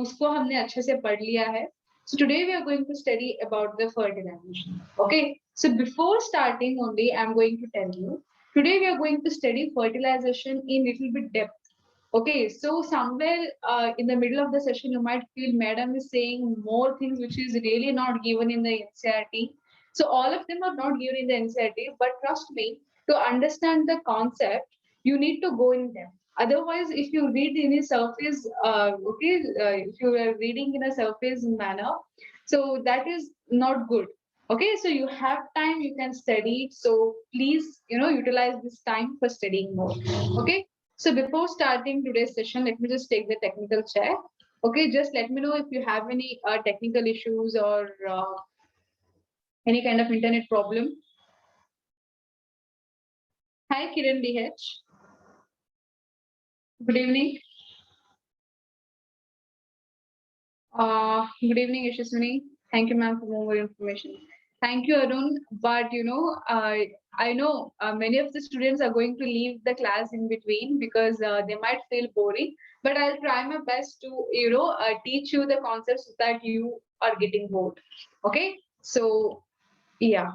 उसको हमने अच्छे से पढ़ लिया है. So today we are going to study about the fertilization. Okay. So before starting only, I'm going to tell you. Today we are going to study fertilization in little bit depth. Okay, so somewhere in the middle of the session, you might feel Madam is saying more things which is really not given in the NCERT. So all of them are not given in the NCERT, but trust me, to understand the concept, you need to go in depth. Otherwise, if you read in a surface, if you are reading in a surface manner, so that is not good. Okay, so you have time, you can study. So please, utilize this time for studying more. Okay. So before starting today's session, let me just take the technical check. Okay, just let me know if you have any technical issues or any kind of internet problem. Hi, Kiran DH. Good evening. Good evening, Yashaswini. Thank you, ma'am, for more information. Thank you, Arun. But I know many of the students are going to leave the class in between because they might feel boring. But I'll try my best to teach you the concepts so that you are getting bored. Okay. So yeah.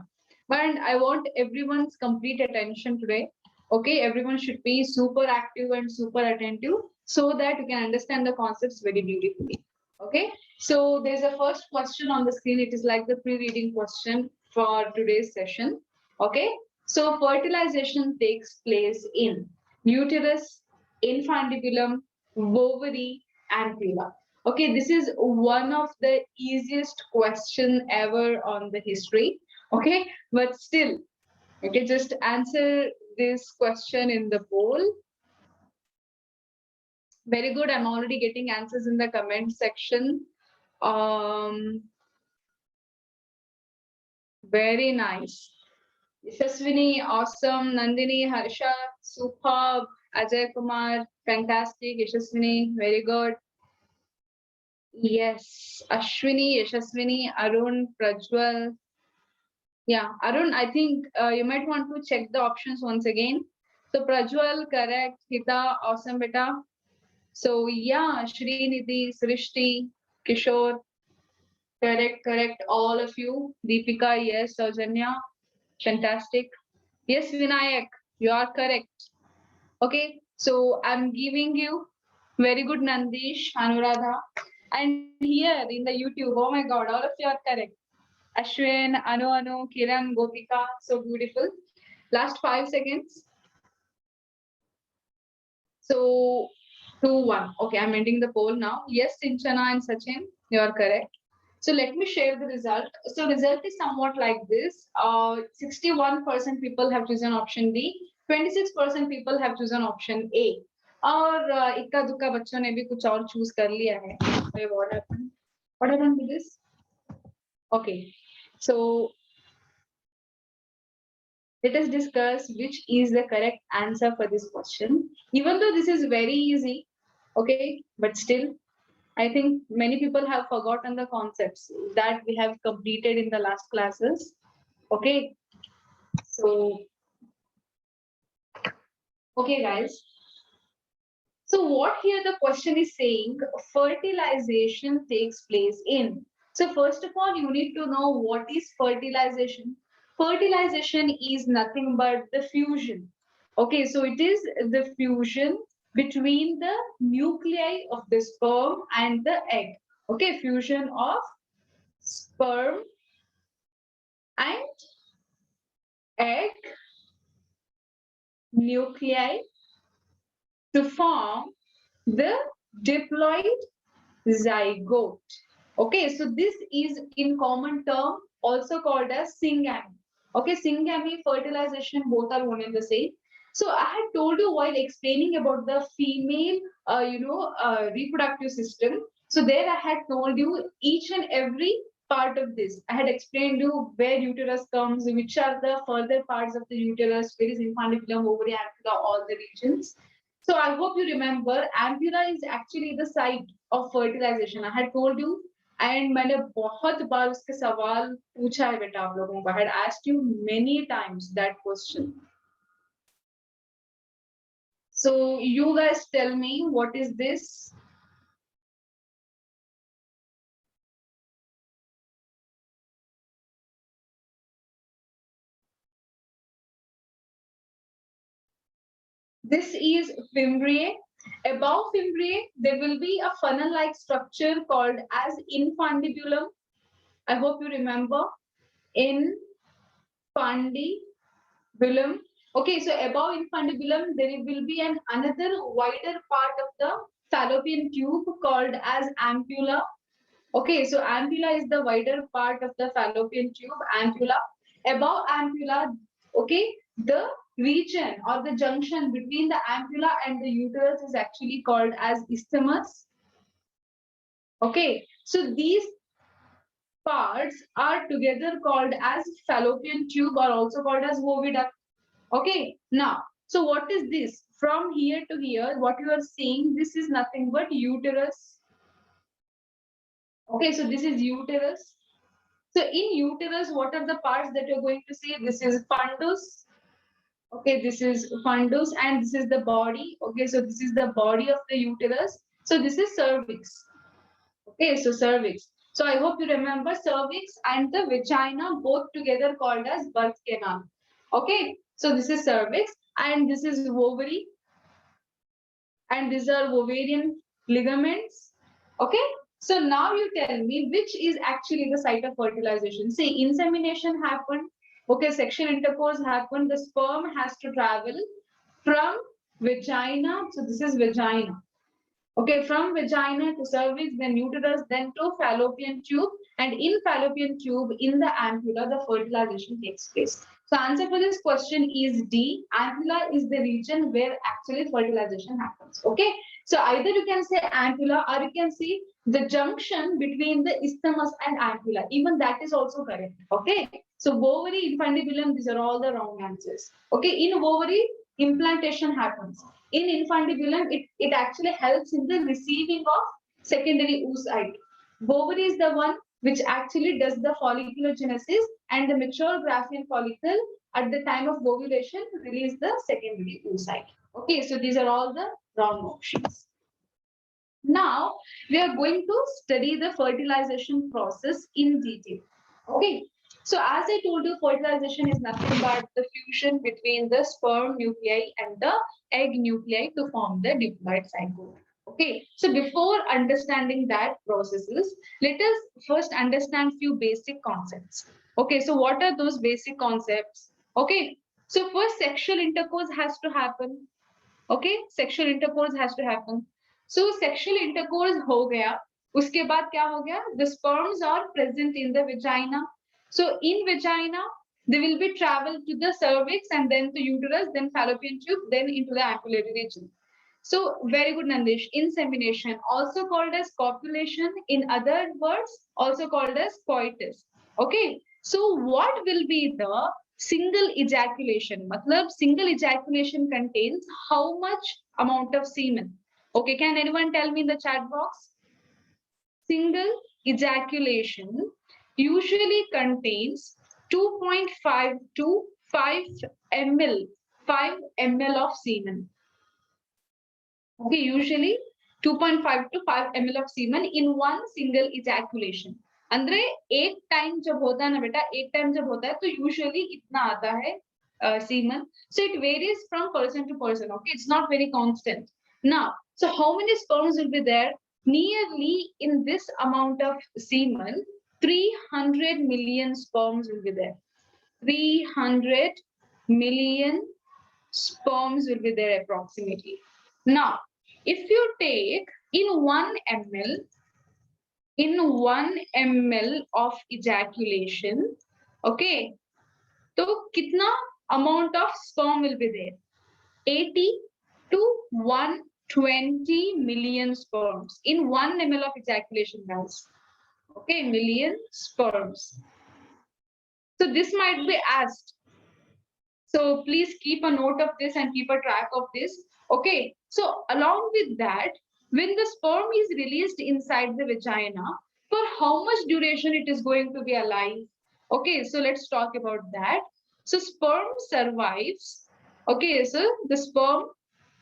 But I want everyone's complete attention today. Okay, everyone should be super active and super attentive so that you can understand the concepts very beautifully. Okay, so there's a first question on the screen. It is like the pre-reading question for today's session. Okay, so fertilization takes place in uterus, infundibulum, ovary, and flora. Okay, this is one of the easiest question ever on the history. Okay, but still, okay, just answer this question in the poll. Very good. I'm already getting answers in the comment section. Very nice. Yashaswini, awesome. Nandini, Harsha, superb. Ajay Kumar, fantastic. Yashaswini, very good. Yes. Ashwini, Yashaswini, Arun, Prajwal. Yeah, Arun, I think you might want to check the options once again. So Prajwal, correct. Hita, awesome beta. So yeah, Srinidhi, Srishti, Kishore, correct. All of you. Deepika, yes. Saujanya, fantastic. Yes, Vinayak, you are correct. Okay, so I'm giving you very good Nandish, Anuradha. And here in the YouTube, oh my God, all of you are correct. Ashwin, Anu, Kiran, Gopika, so beautiful. Last 5 seconds. So 2-1. Okay, I'm ending the poll now. Yes, Sinchana and Sachin, you are correct. So let me share the result. So result is somewhat like this. 61% people have chosen option D. 26% people have chosen option A. और इक्का दुक्का बच्चों ने भी कुछ और choose कर लिया है. What happened? What happened to this? Okay. So let us discuss which is the correct answer for this question. Even though this is very easy, okay, but still, I think many people have forgotten the concepts that we have completed in the last classes. Okay, so, okay, guys. So, what here the question is saying fertilization takes place in. So, first of all, you need to know what is fertilization. Fertilization is nothing but the fusion. Okay, so it is the fusion between the nuclei of the sperm and the egg. Okay, fusion of sperm and egg nuclei to form the diploid zygote. Okay, so this is in common term also called as syngamy. Okay, syngamy, fertilization, both are one and the same. So I had told you while explaining about the female, reproductive system. So there I had told you each and every part of this. I had explained you where uterus comes, which are the further parts of the uterus, where is infundibulum, ovary, ampulla, all the regions. So I hope you remember, ampulla is actually the site of fertilization. I had told you, and मैंने बहुत बार उसके सवाल पूछा है बेटा आप लोगों को. I had asked you many times that question. So you guys tell me what is this? This is fimbriae. Above fimbriae, there will be a funnel-like structure called as infundibulum. I hope you remember. Infundibulum. Okay, so above infundibulum, there will be another wider part of the fallopian tube called as ampulla. Okay, so ampulla is the wider part of the fallopian tube, ampulla. Above ampulla, okay, the region or the junction between the ampulla and the uterus is actually called as isthmus. Okay, so these parts are together called as fallopian tube or also called as oviduct. Okay, now, so what is this? From here to here, what you are seeing, this is nothing but uterus. Okay, so this is uterus. So in uterus, what are the parts that you're going to see? This is fundus. Okay, this is fundus and this is the body. Okay, so this is the body of the uterus. So this is cervix. Okay, so cervix. So I hope you remember cervix and the vagina both together called as birth canal. Okay, so this is cervix and this is ovary and these are ovarian ligaments. Okay, so now you tell me which is actually the site of fertilization. See, insemination happened. Okay, sexual intercourse happened. The sperm has to travel from vagina. So this is vagina. Okay, from vagina to cervix, then uterus, then to fallopian tube, and in fallopian tube, in the ampulla, the fertilization takes place. So answer for this question is D. Ampulla is the region where actually fertilization happens. Okay, so either you can say ampulla or you can see the junction between the isthmus and ampulla. Even that is also correct. Okay, so ovary, infundibulum, these are all the wrong answers. Okay, in ovary, implantation happens. In infundibulum, it actually helps in the receiving of secondary oocyte. Ovary is the one which actually does the folliculogenesis and the mature Graafian follicle at the time of ovulation release the secondary oocyte. Okay, so these are all the wrong options. Now, we are going to study the fertilization process in detail. Okay, so as I told you, fertilization is nothing but the fusion between the sperm nuclei and the egg nuclei to form the diploid zygote. Okay, so before understanding that processes, let us first understand few basic concepts. Okay, so what are those basic concepts? Okay, so first sexual intercourse has to happen. Okay, sexual intercourse has to happen. So sexual intercourse हो गया, उसके बाद क्या हो गया? The sperms are present in the vagina. So in vagina, they will be traveled to the cervix and then to uterus, then fallopian tube, then into the ampullary region. So very good, Nandish. Insemination, also called as copulation, in other words, also called as coitus. Okay. So what will be the single ejaculation? Matlab, single ejaculation contains how much amount of semen? Okay, can anyone tell me in the chat box? Single ejaculation usually contains 2.5 to 5 ml, 5 ml of semen. Okay, usually 2.5 to 5 ml of semen in one single ejaculation. अंदरे एक time जब होता है ना बेटा, एक time जब होता है तो यूजुअली इतना आता है semen. So it varies from person to person. Okay, it's not very constant. Now, so how many sperms will be there? Nearly in this amount of semen, 300 million sperms will be there. 300 million sperms will be there approximately. Now, if you take in 1 ml of ejaculation, okay, so kitna amount of sperm will be there? 80 to 120 million sperms in 1 ml of ejaculation, guys. Okay, million sperms. So this might be asked. So please keep a note of this and keep a track of this. Okay, so along with that, when the sperm is released inside the vagina, for how much duration it is going to be alive? Okay, so let's talk about that. So sperm survives. Okay, so the sperm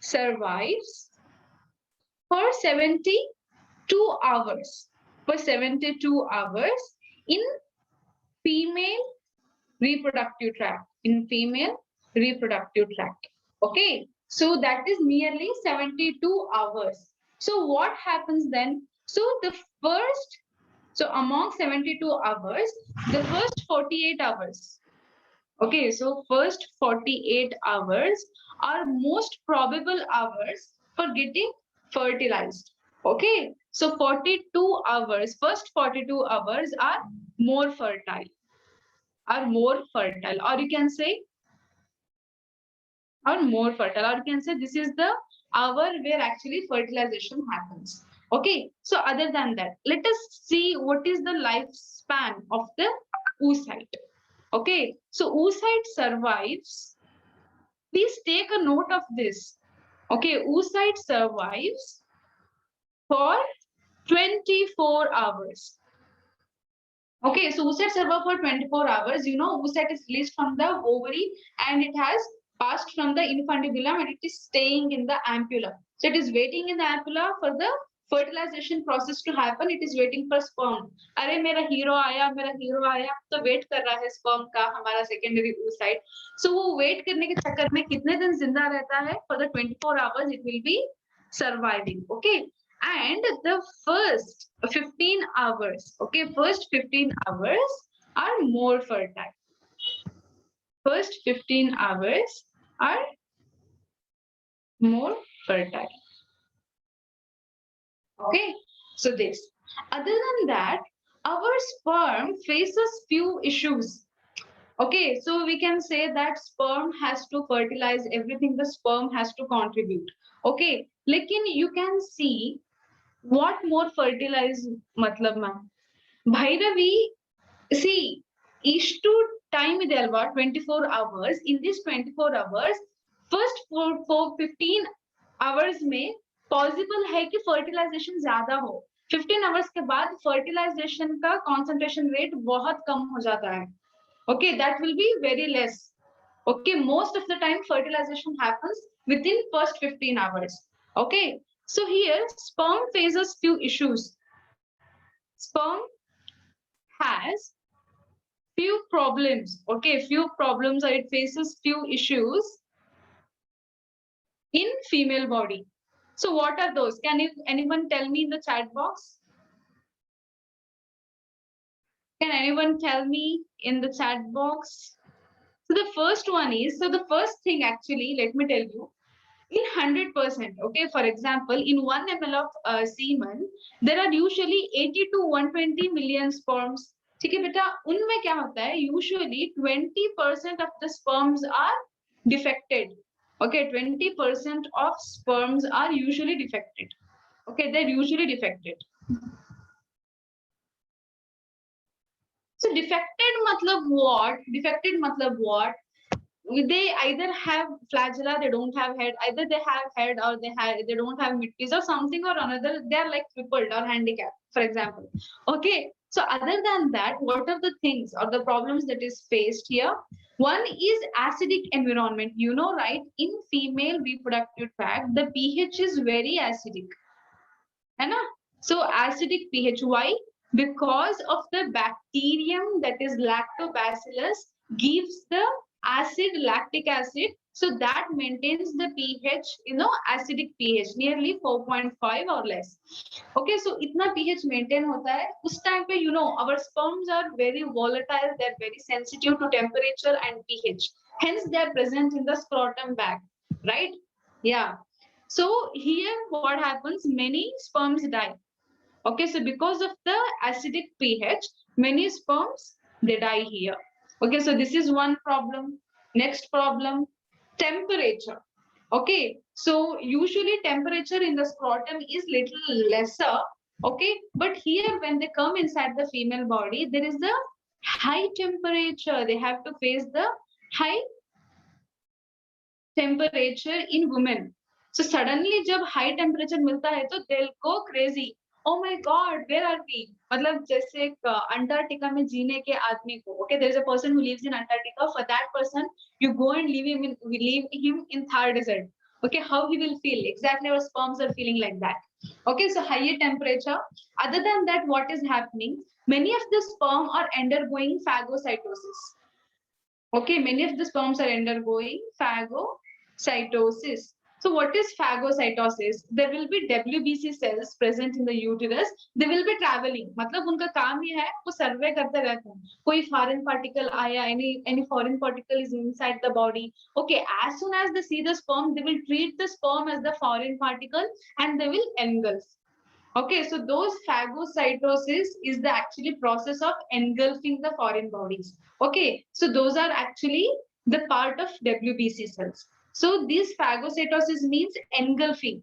survives for 72 hours. For 72 hours in female reproductive tract. In female reproductive tract. Okay, So that is nearly 72 hours. So what happens then? So among 72 hours, the first 48 hours. Okay, so first 48 hours are most probable hours for getting fertilized. Okay, so 42 hours, first 42 hours are more fertile, or you can say this is the hour where actually fertilization happens. Okay, so other than that, let us see what is the lifespan of the oocyte. Okay, so oocyte survives. Please take a note of this. Okay, oocyte survives for 24 hours. Okay, so oocyte survive for 24 hours. You know, oocyte is released from the ovary and it has passed from the infundibulum and it is staying in the ampulla. So it is waiting in the ampulla for the fertilization process to happen. It is waiting for sperm. अरे मेरा hero आया तो wait कर रहा है sperm का हमारा secondary oocyte. So वो वेट करने के चक्कर में कितने दिन जिंदा रहता है? For the 24 hours it will be surviving. Okay. And the first 15 hours, okay, first 15 hours are more fertile. First 15 hours are more fertile. Okay, so this. Other than that, our sperm faces few issues. Okay, so we can say that sperm has to fertilize everything, the sperm has to contribute. Okay, lekin you can see what more fertilize matlab ma'am. Bhairavi, see, ಇಷ್ಟು time ಇದೆ ಅಲ್ವಾ 24 hours. In this 24 hours, first for 15 hours में possible है कि fertilization ज्यादा हो. 15 hours के बाद fertilization का concentration rate बहुत कम हो जाता है. Okay, that will be very less. Okay, most of the time fertilization happens within first 15 hours. Okay, so here sperm faces few issues. Sperm has few problems. Okay, few problems, or it faces few issues in female body. So what are those? Can anyone tell me in the chat box? Can anyone tell me in the chat box? So the first one is, so the first thing actually, let me tell you, in 100%, okay, for example, in 1 ml of semen, there are usually 80 to 120 million sperms. ठीक है बेटा, उनमें क्या होता है? Usually 20% of the sperms are defected. Okay, 20% of sperms are usually defected. Okay, they're usually defected. So defected matlab what? Defected matlab what? They either have flagella, they don't have head, either they have head or they don't have midpiece or something or another. They are like crippled or handicapped, for example. Okay, so other than that, what are the things or the problems that is faced here? One is acidic environment. You know, right, in female reproductive tract the pH is very acidic, है ना? So acidic pH. Why? Because of the bacterium that is lactobacillus gives the acid, lactic acid, so that maintains the pH, acidic pH nearly 4.5 or less. Okay, so itna pH maintain hota hai. Us time pe, our sperms are very volatile, they're very sensitive to temperature and pH, hence they're present in the scrotum bag, right? Yeah. So here what happens, many sperms die. Okay, so because of the acidic pH, many sperms, they die here. Okay, so this is one problem. Next problem, temperature. Okay, so usually temperature in the scrotum is little lesser. Okay, but here when they come inside the female body, there is a high temperature. They have to face the high temperature in women. So suddenly जब high temperature मिलता है तो they'll go crazy. Oh my God, where are we? मतलब जैसे एक Antarctica में जीने के आदमी को, okay, there is a person who lives in Antarctica. For that person, you go and leave him in Thar desert. Okay, how he will feel? Exactly, our sperms are feeling like that. Okay, so higher temperature. Other than that, what is happening? Many of the sperm are undergoing phagocytosis. Okay, many of the sperms are undergoing phagocytosis. So what is phagocytosis? There will be WBC cells present in the uterus. They will be traveling. मतलब उनका काम ये है वो सर्वे करते रहते हैं. कोई foreign particle आया, any foreign particle is inside the body. Okay, as soon as they see the sperm, they will treat the sperm as the foreign particle and they will engulf. Okay, so those phagocytosis is the actually process of engulfing the foreign bodies. Okay, so those are actually the part of WBC cells. So this phagocytosis means engulfing.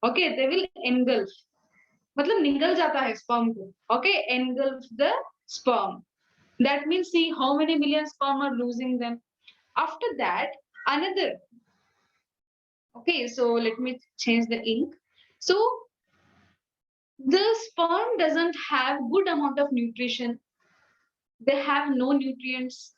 Okay, they will engulf. मतलब निगल जाता है sperm को. Okay, engulf the sperm. That means see how many million sperm are losing them. After that, another. Okay, so let me change the ink. So the sperm doesn't have good amount of nutrition. They have no nutrients.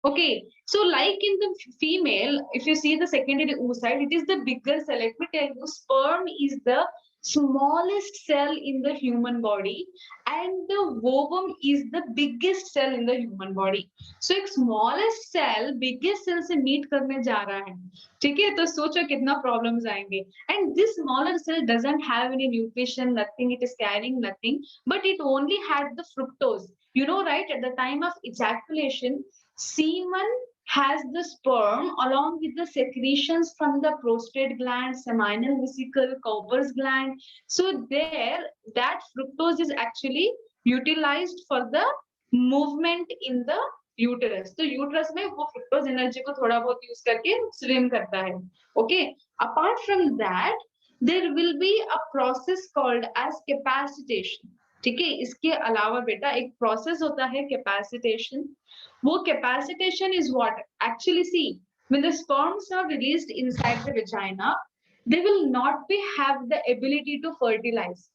Okay, so like in the female, if you see the secondary oocyte, it is the bigger cell. Let me tell you, sperm is the smallest cell in the human body and the ovum is the biggest cell in the human body. So एक smallest cell biggest cell से meet करने जा रहा है. ठीक है, तो सोचो कितना problems आएंगे. And this smaller cell doesn't have any nutrition, nothing. It is carrying nothing, but it only had the fructose. You know, right? At the time of ejaculation, semen has the sperm along with the secretions from the prostate gland, seminal vesicle, Cowper's gland. So there, that fructose is actually utilized for the movement in the uterus. So uterus में वो fructose energy को थोड़ा बहुत use करके swim करता है. Okay. Apart from that, there will be a process called as capacitation. ठीक है, इसके अलावा बेटा एक process होता है capacitation. Well, capacitation is what? Actually, see, when the sperms are released inside the vagina, they will not have the ability to fertilize.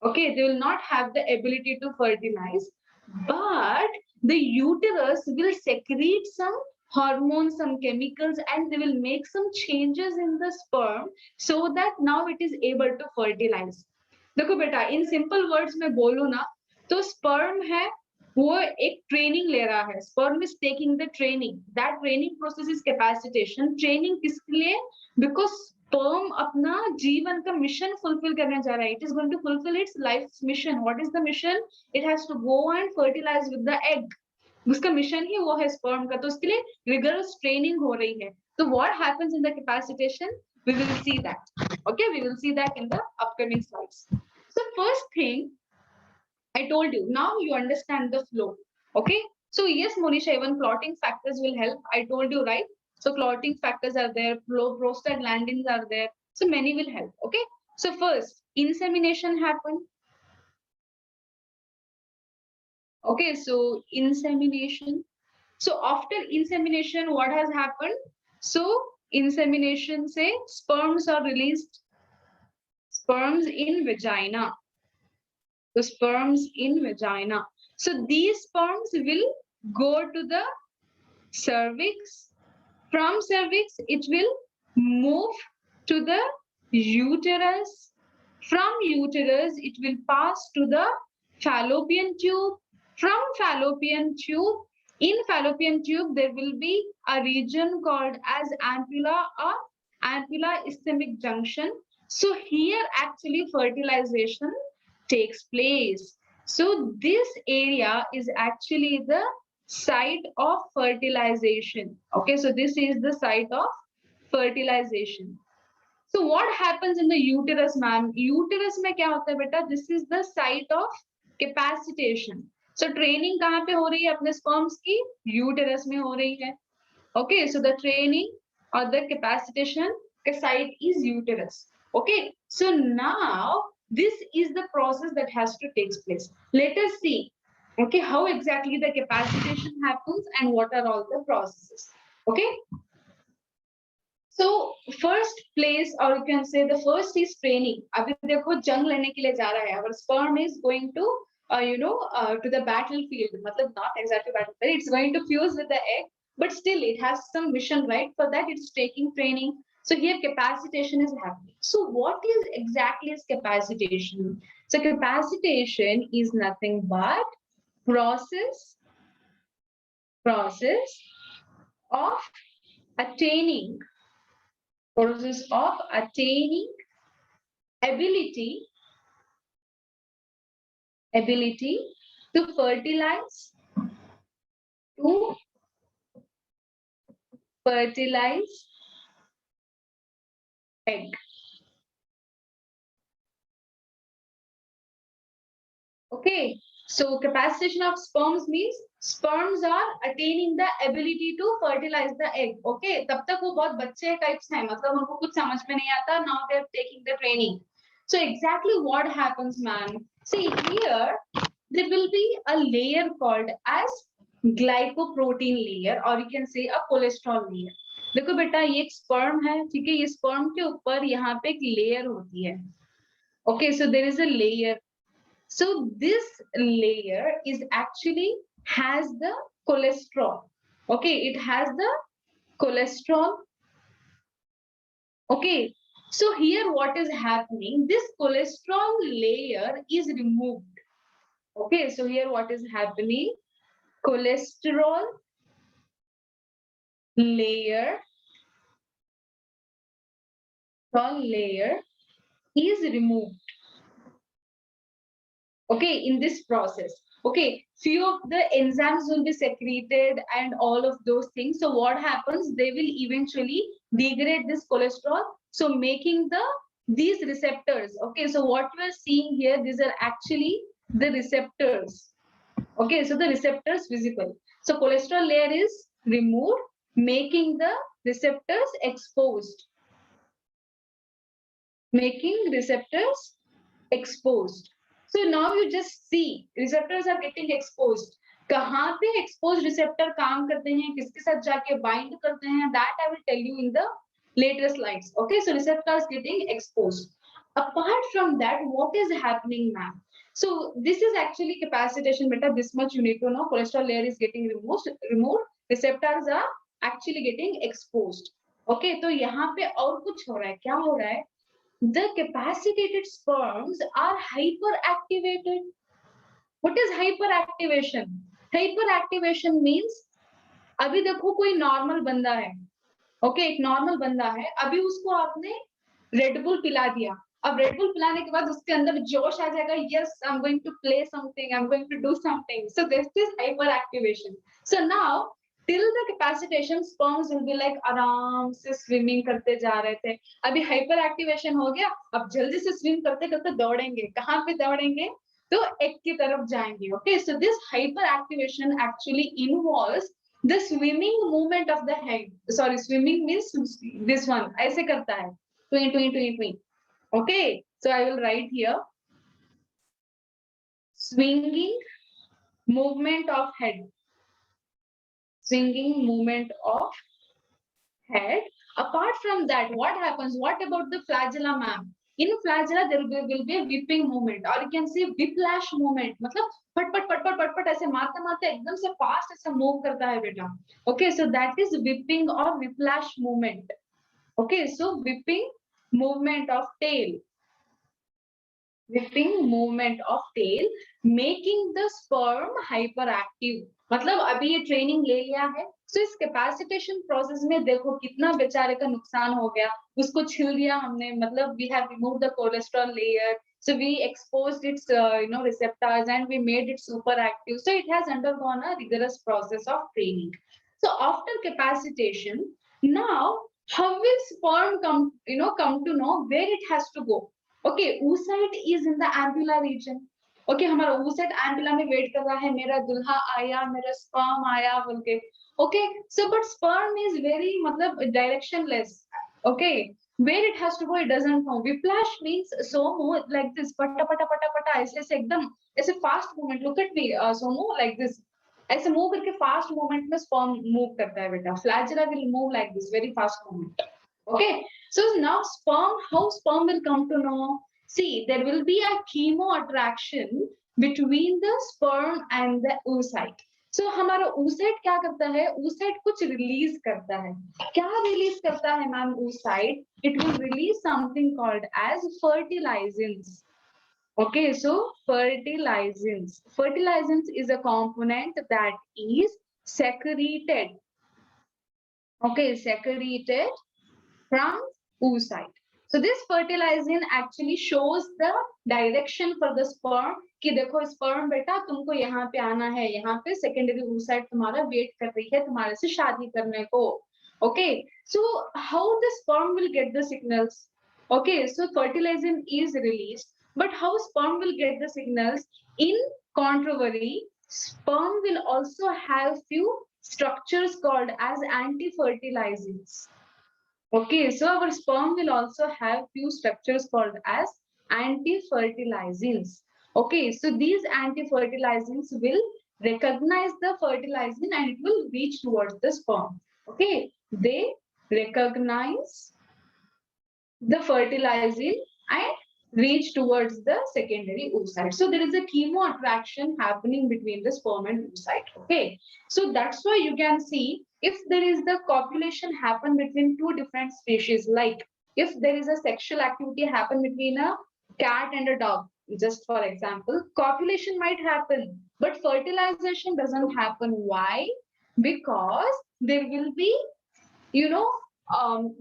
Okay, they will not have the ability to fertilize, but the uterus will secrete some hormones, some chemicals, and they will make some changes in the sperm so that now it is able to fertilize. देखो बेटा, in simple words में बोलूँ ना, तो sperm है वो एक training ले रहा है. Sperm is taking the training. That training process is capacitation. Training किसके लिए? Because sperm अपना जीवन का मिशन fulfill करने जा रहा है. It is going to fulfill its life's mission. What is the mission? It has to go and fertilize with the egg. उसका मिशन ही वो है sperm का. तो उसके लिए rigorous training हो रही है. So what happens in the capacitation? We will see that. Okay, we will see that in the upcoming slides. So first thing, I told you, now you understand the flow. Okay. So yes, Monisha, even clotting factors will help. I told you, right? So clotting factors are there, prostaglandins are there. So many will help. Okay. So first, insemination happened. Okay. So insemination. So after insemination, what has happened? So insemination, say sperms are released. Sperms in vagina. The sperms in vagina. So these sperms will go to the cervix. From cervix, it will move to the uterus. From uterus, it will pass to the fallopian tube. From fallopian tube, in fallopian tube, there will be a region called as ampulla or ampulla ischemic junction. So here actually fertilization takes place. So this area is actually the site of fertilization. Okay, so this is the site of fertilization. So what happens in the uterus, ma'am? Uterus में क्या होता है बेटा? This is the site of capacitation. So training कहाँ पे हो रही है अपने sperms की? Uterus में हो रही है. Okay, so the training or the capacitation site is uterus. Okay, so now this is the process that has to take place. Let us see, okay, how exactly the capacitation happens and what are all the processes. Okay. So first place, or you can say the first is training. अभी देखो जंग लेने के लिए जा रहा है. Our sperm is going to, to the battlefield. मतलब not exactly battlefield. It's going to fuse with the egg, but still it has some mission, right? For that, it's taking training. So here capacitation is happening. So what is exactly is capacitation? So capacitation is nothing but process of attaining Process of attaining ability to fertilize egg. Okay, so capacitation of sperms means sperms are attaining the ability to fertilize the egg. Okay, तब तक वो बहुत बच्चे types हैं, मतलब उनको कुछ समझ में नहीं आता. Now they are taking the training. So exactly what happens, man? See here, there will be a layer called as glycoprotein layer, or you can say a cholesterol layer. देखो बेटा, ये एक sperm है, ठीक है? ये sperm के ऊपर यहाँ पे एक layer होती है. Okay, so there is a layer. So this layer is actually has the cholesterol. Okay, it has the cholesterol. Okay, so here what is happening? This cholesterol layer is removed. Okay, so here what is happening? Cholesterol layer is removed. Okay, in this process. Okay, few of the enzymes will be secreted and all of those things. So what happens? They will eventually degrade this cholesterol, so making these receptors. Okay, so what we are seeing here, these are actually the receptors. Okay, so the receptors visible. So cholesterol layer is removed, making the receptors exposed. So now you just see receptors are getting exposed. कहाँ पे exposed receptor काम करते हैं, किसके साथ जाके bind करते हैं, that I will tell you in the later slides. Okay, so receptors getting exposed. Apart from that, what is happening, ma'am? So this is actually capacitation, beta. This much you need to know. Cholesterol layer is getting removed. Receptors are actually getting exposed. Okay, तो यहाँ पे और कुछ हो रहा है. क्या हो रहा है? The capacitated sperms are hyperactivated. What is hyperactivation? Hyperactivation means अभी देखो कोई नॉर्मल बंदा है, ओके, एक नॉर्मल बंदा है, अभी उसको आपने रेड बुल पिला दिया. अब रेड बुल पिलाने के बाद उसके अंदर जोश आ जाएगा. Yes, I am going to play something, I am going to do something. So this is hyper activation. So now till the capacitation, sperms will be like आराम से स्विमिंग करते जा रहे थे. अभी हाइपर एक्टिवेशन हो गया, अब जल्दी से स्विम करते करते दौड़ेंगे. कहाँ पे दौड़ेंगे? तो एग की तरफ जाएंगे. Okay, so this hyper activation actually involves the swimming movement of the head. Sorry, swimming means this one. ऐसे करता है. Twin. Okay, so I will write here. Swinging movement of head. Swinging movement of head. Apart from that, what happens? What about the flagella, ma'am? In flagella, there will be a whipping movement, or you can say whiplash movement. मतलब फट ऐसे मारते एकदम से fast ऐसे move करता है बेटा. Okay, so that is whipping or whiplash movement. Okay, so whipping movement of tail. Whipping movement of tail, making the sperm hyperactive. मतलब अभी ये ट्रेनिंग ले लिया है, तो इस कैपेसिटेशन प्रोसेस में देखो कितना बेचारे का नुकसान हो गया. उसको छिल दिया हमने, मतलब we have removed the cholesterol layer, so we exposed its receptors and we made it super active. So it has undergone a rigorous process of training. So after capacitation, now how will sperm come to know where it has to go? Okay, oocyte is in the ampulla region. Okay, हमारा oocyte ampulla में wait कर रहा है, मेरा दुल्हा आया, मेरा sperm आया बोल के. Okay, so but sperm is very मतलब directionless. Okay, where it has to go it doesn't know. Whiplash means somo like this, पटा पटा पटा पटा ऐसे एकदम ऐसे fast movement. Look at me, somo like this. ऐसे move करके fast movement में sperm move करता है बेटा. Flagella will move like this, very fast movement. Okay, so now how sperm will come to know? See, there will be a chemo attraction between the sperm and the oocyte. So हमारा oocyte क्या करता है? oocyte कुछ release करता है. क्या release करता है ma'am oocyte? It will release something called as fertilizins. Okay, so fertilizins. Fertilizins is a component that is secreted. Okay, secreted from oocyte. So this fertilizing actually shows the direction for the sperm कि देखो sperm बेटा तुमको यहाँ पे आना है, यहाँ पे secondary oocyte तुम्हारा wait कर रही है तुम्हारे से शादी करने को. Okay, so how the sperm will get the signals? Okay, so fertilizing is released, but how sperm will get the signals? In contrary, sperm will also have few structures called as anti-fertilizings. Okay, so our sperm will also have few structures called as anti-fertilizings. Okay, so these anti-fertilizings will recognize the fertilizing and it will reach towards the sperm. Okay, they recognize the fertilizing and reach towards the secondary oocyte. So there is a chemo attraction happening between the sperm and oocyte. Okay, so that's why you can see if there is the copulation happen between two different species, like if there is a sexual activity happen between a cat and a dog, just for example, copulation might happen, but fertilization doesn't happen. Why? Because there will be, you know,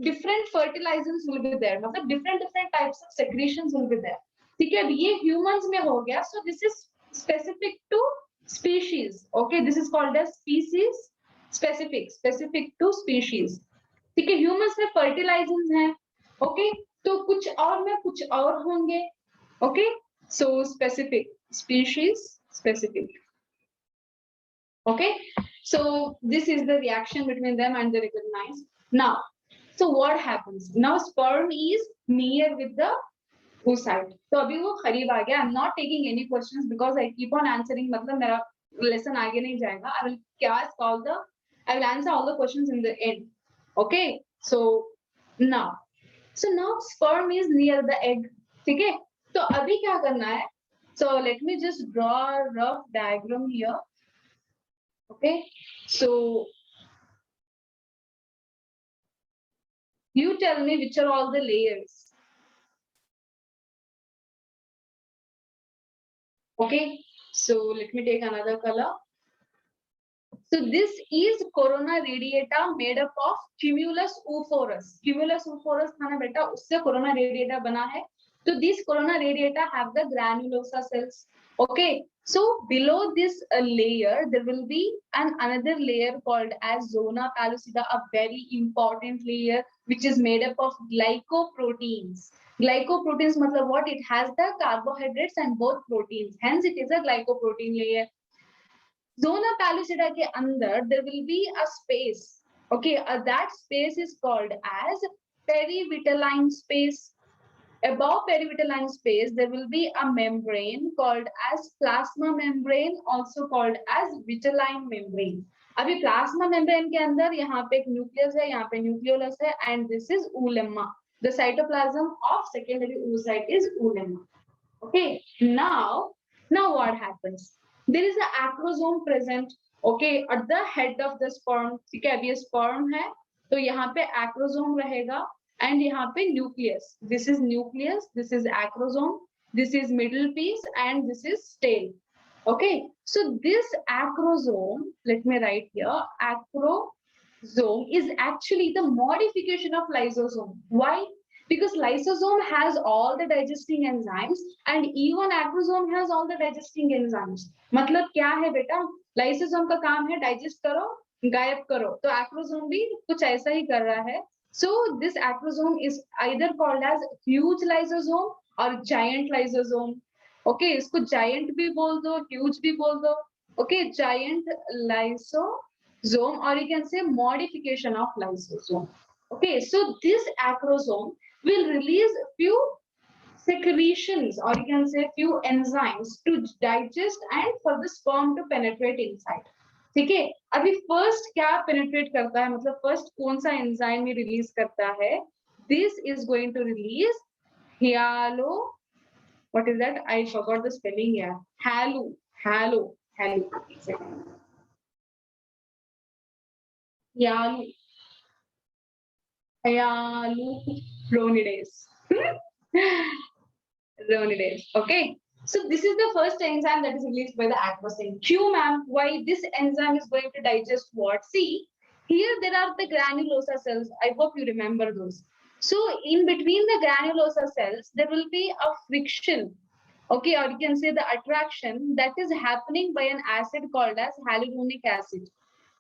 different fertilizers will be there, मतलब different types of secretions will be there. ठीक है, अब ये humans में हो गया, so this is specific to species. Okay, this is called as species specific to species. ठीक है, humans में fertilizers हैं. Okay, तो कुछ और में कुछ और होंगे. Okay, so specific species specific. Okay, so this is the reaction between them and they recognize. Now, so what happens? Now sperm is near with the oocyte. So अभी वो करीब आ गया. I'm not taking any questions because I keep on answering. मतलब मेरा lesson आगे नहीं जाएगा. I will answer all the questions in the end. Okay, so now sperm is near the egg. ठीक है? तो अभी क्या करना है? So let me just draw a rough diagram here. Okay, so you tell me which are all the layers. Okay, so let me take another color. So this is corona radiata made up of cumulus oophorus. Cumulus oophorus था ना बेटा, उससे corona radiata बना है. So these corona radiata have the granulosa cells. Okay, so below this layer there will be another layer called as zona pellucida, a very important layer which is made up of glycoproteins. Glycoproteins मतलब what? It has the carbohydrates and both proteins. Hence it is a glycoprotein layer. Zona pellucida के अंदर there will be a space. Okay, that space is called as perivitelline space. Above perivitelline space, there will be a membrane called as plasma membrane, also called as vitelline membrane. अभी plasma membrane के अंदर यहाँ पे एक nucleus है, यहाँ पे nucleolus है, and this is oolemma. The cytoplasm of secondary oocyte is oolemma. Okay, now what happens? There is an acrosome present. Okay, at the head of the sperm. ठीक है, अभी sperm है, तो यहाँ पे acrosome रहेगा. And यहाँ पे nucleus. This is nucleus, this is acrosome, this is middle piece, and this is tail. Okay, so this acrosome, let me write here, acrosome is actually the modification of lysosome. Why? Because lysosome has all the digesting enzymes and even acrosome has all the digesting enzymes. मतलब क्या है बेटा? Lysosome का काम है digest करो, गायब करो. तो acrosome भी कुछ ऐसा ही कर रहा है. So this acrosome is either called as huge lysosome or giant lysosome. Okay, इसको giant भी बोल दो, huge भी बोल दो. Okay, giant lysosome or you can say modification of lysosome. Okay, so this acrosome will release few secretions or you can say few enzymes to digest and for the sperm to penetrate inside. ठीक है, अभी first क्या penetrate करता है, मतलब first कौन सा enzyme ये रिलीज करता है? This is going to release hello, what is that? I forgot the spelling यार. Hello Ronidase. Okay, so this is the first enzyme that is released by the acrosome. Q, ma'am, why this enzyme is going to digest what? See, here there are the granulosa cells. I hope you remember those. So in between the granulosa cells, there will be a friction, okay, or you can say the attraction that is happening by an acid called as hyaluronic acid.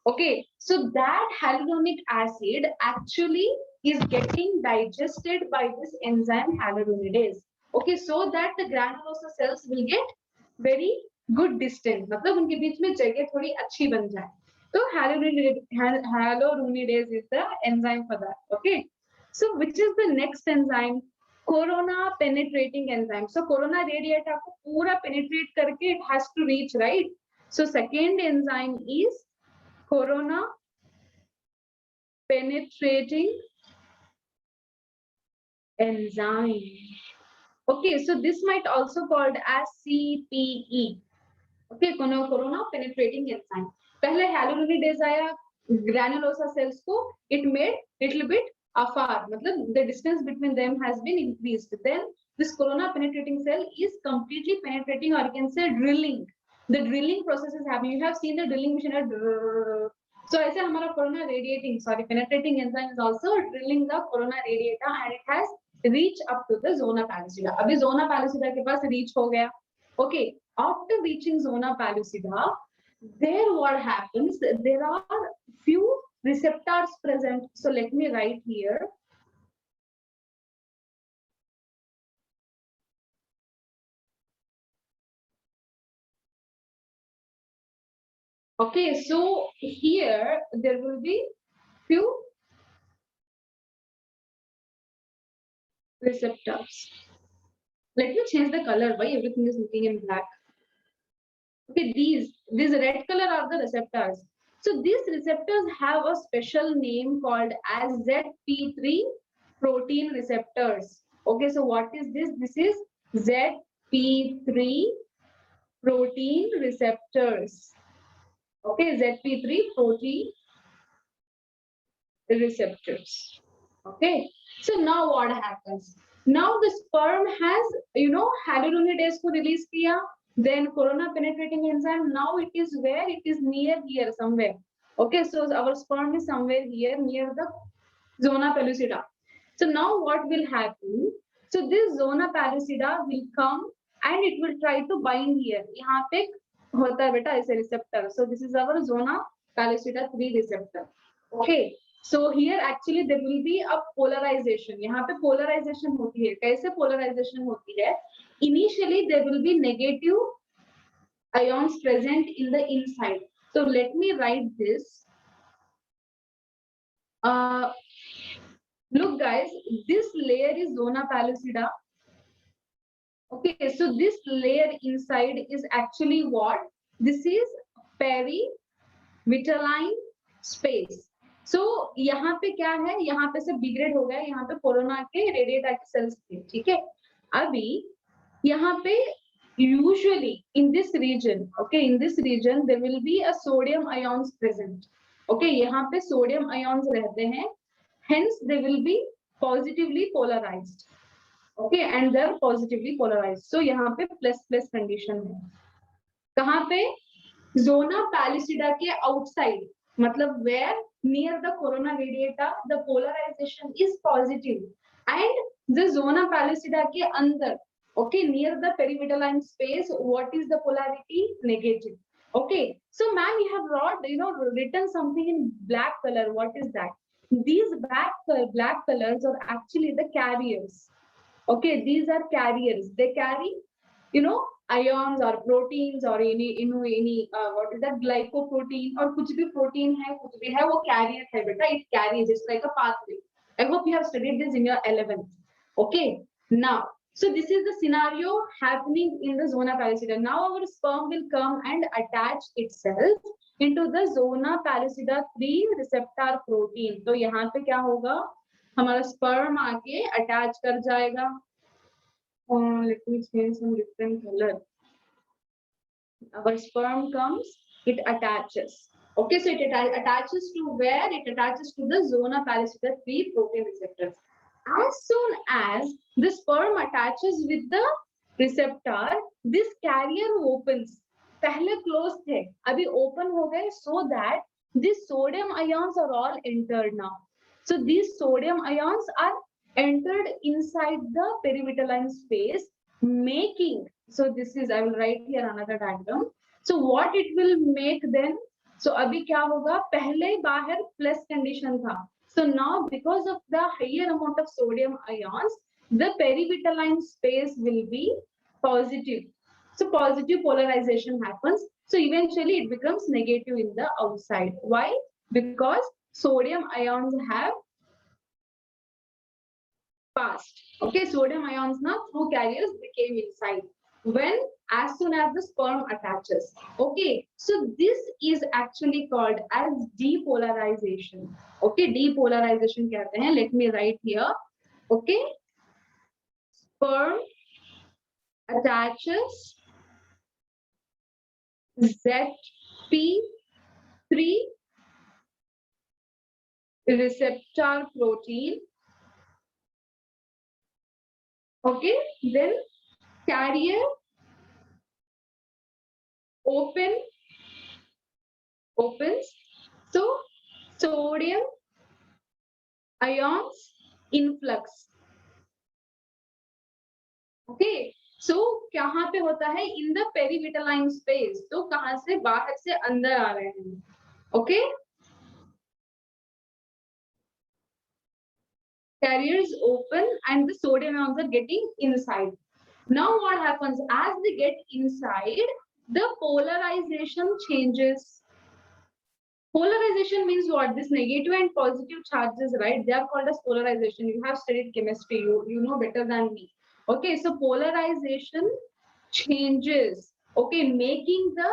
Okay, so that hyaluronic acid actually is getting digested by this enzyme hyaluronidase. Okay, so that the granulosa cells will get very good distance. मतलब उनके बीच में जगह थोड़ी अच्छी बन जाए. So hyaluronidase is the enzyme for that. Okay, so which is the next enzyme? Corona penetrating enzyme. So corona radiata को पूरा penetrate करके it has to reach, right? So second enzyme is corona penetrating enzyme. Okay, so this might also called as CPE. Okay, corona penetrating enzyme. पहले hyaluronidase आया granulosa cells को, it made little bit afar, मतलब the distance between them has been increased. Then this corona penetrating cell is completely penetrating, or you can say drilling. The drilling process is happening. You have seen the drilling machine. So ऐसे हमारा corona radiating, penetrating enzyme is also drilling the corona radiata, and it has reached up to the zona pellucida. अभी zona pellucida के पास reach हो गया. Okay, after reaching zona pellucida, there what happens? There are few receptors present. So let me write here. Okay, so here there will be few receptors. Let me change the color. Why everything is looking in black? Okay, these red color are the receptors. So these receptors have a special name called as ZP3 protein receptors. Okay, so what is this? This is ZP3 protein receptors. Okay, ZP3 protein receptors. Okay, so now what happens? Now the sperm has, hyaluronidase को release किया, then corona penetrating enzyme. Now it is where? It is near here somewhere. Okay, so our sperm is somewhere here near the zona pellucida. So now what will happen? So this zona pellucida will come and it will try to bind here. यहाँ पे होता है बेटा ऐसे receptor. So this is our zona pellucida 3 receptor. Okay. So here actually there will be a polarization. यहाँ पे polarization होती है. कैसे polarization होती है? Initially there will be negative ions present in the inside. So let me write this. Look guys, this layer is zona pellucida. Okay, so this layer inside is actually what? This is perivitelline space. So यहाँ पे क्या है? यहाँ पे से degrade हो गया, यहाँ पे कोरोना के रेडिएटा के सेल्स थे, ठीक है? अभी यहाँ पे usually in this region, okay, in this region there will be a sodium ions present. Okay, यहाँ पे sodium ions रहते हैं, hence they will be positively polarized. Okay, and they're positively polarized. So यहाँ पे plus condition है. कहाँ पे? Zona pellucida के outside, मतलब where near the corona radiata the polarization is positive, and the zona pellucida के अंदर, okay, near the perivitelline space, what is the polarity? Negative. Okay, so ma'am, you have written something in black color. What is that? These black colors are actually the carriers. Okay, these are carriers. They carry, ions or proteins or any what is that, glycoprotein or कुछ भी protein है वो carrier है बेटा. It carries. It's like a pathway. I hope you have studied this in your 11th. Okay, now so this is the scenario happening in the zona pellucida. Now our sperm will come and attach itself into the zona pellucida 3 receptor protein. तो यहाँ पे क्या होगा? हमारा sperm आके attach कर जाएगा. Let me change some different color. Our sperm comes, it attaches. Okay, so it attaches to where? It attaches to the zona pellucida 3 protein receptors. As soon as the sperm attaches with the receptor, this carrier opens. पहले close थे, अभी open हो गए, so that these sodium ions are all entered now. So these sodium ions are entered inside the perivitelline space, making, so this is, I will write here another diagram. So what it will make then, so abhi kya hoga, pehle bahar plus condition tha, so now because of the higher amount of sodium ions, the perivitelline space will be positive, so positive polarization happens, so eventually it becomes negative in the outside. Why? Because sodium ions have passed. Okay, sodium ions now through carriers became inside. When as soon as the sperm attaches. Okay, so this is actually called as depolarization. Okay, depolarization कहते हैं. Let me write here. Okay, sperm attaches ZP3 receptor protein. Okay, then carrier opens, so sodium ions influx. Okay, so कहाँ पे होता है, in the perivitelline space, तो कहाँ से, बाहर से अंदर आ रहे हैं. Okay, carriers open and the sodium ions are getting inside. Now what happens, as they get inside, the polarization changes. Polarization means what? This negative and positive charges, right? They are called as polarization. You have studied chemistry, you know better than me. Okay, so polarization changes, okay, making the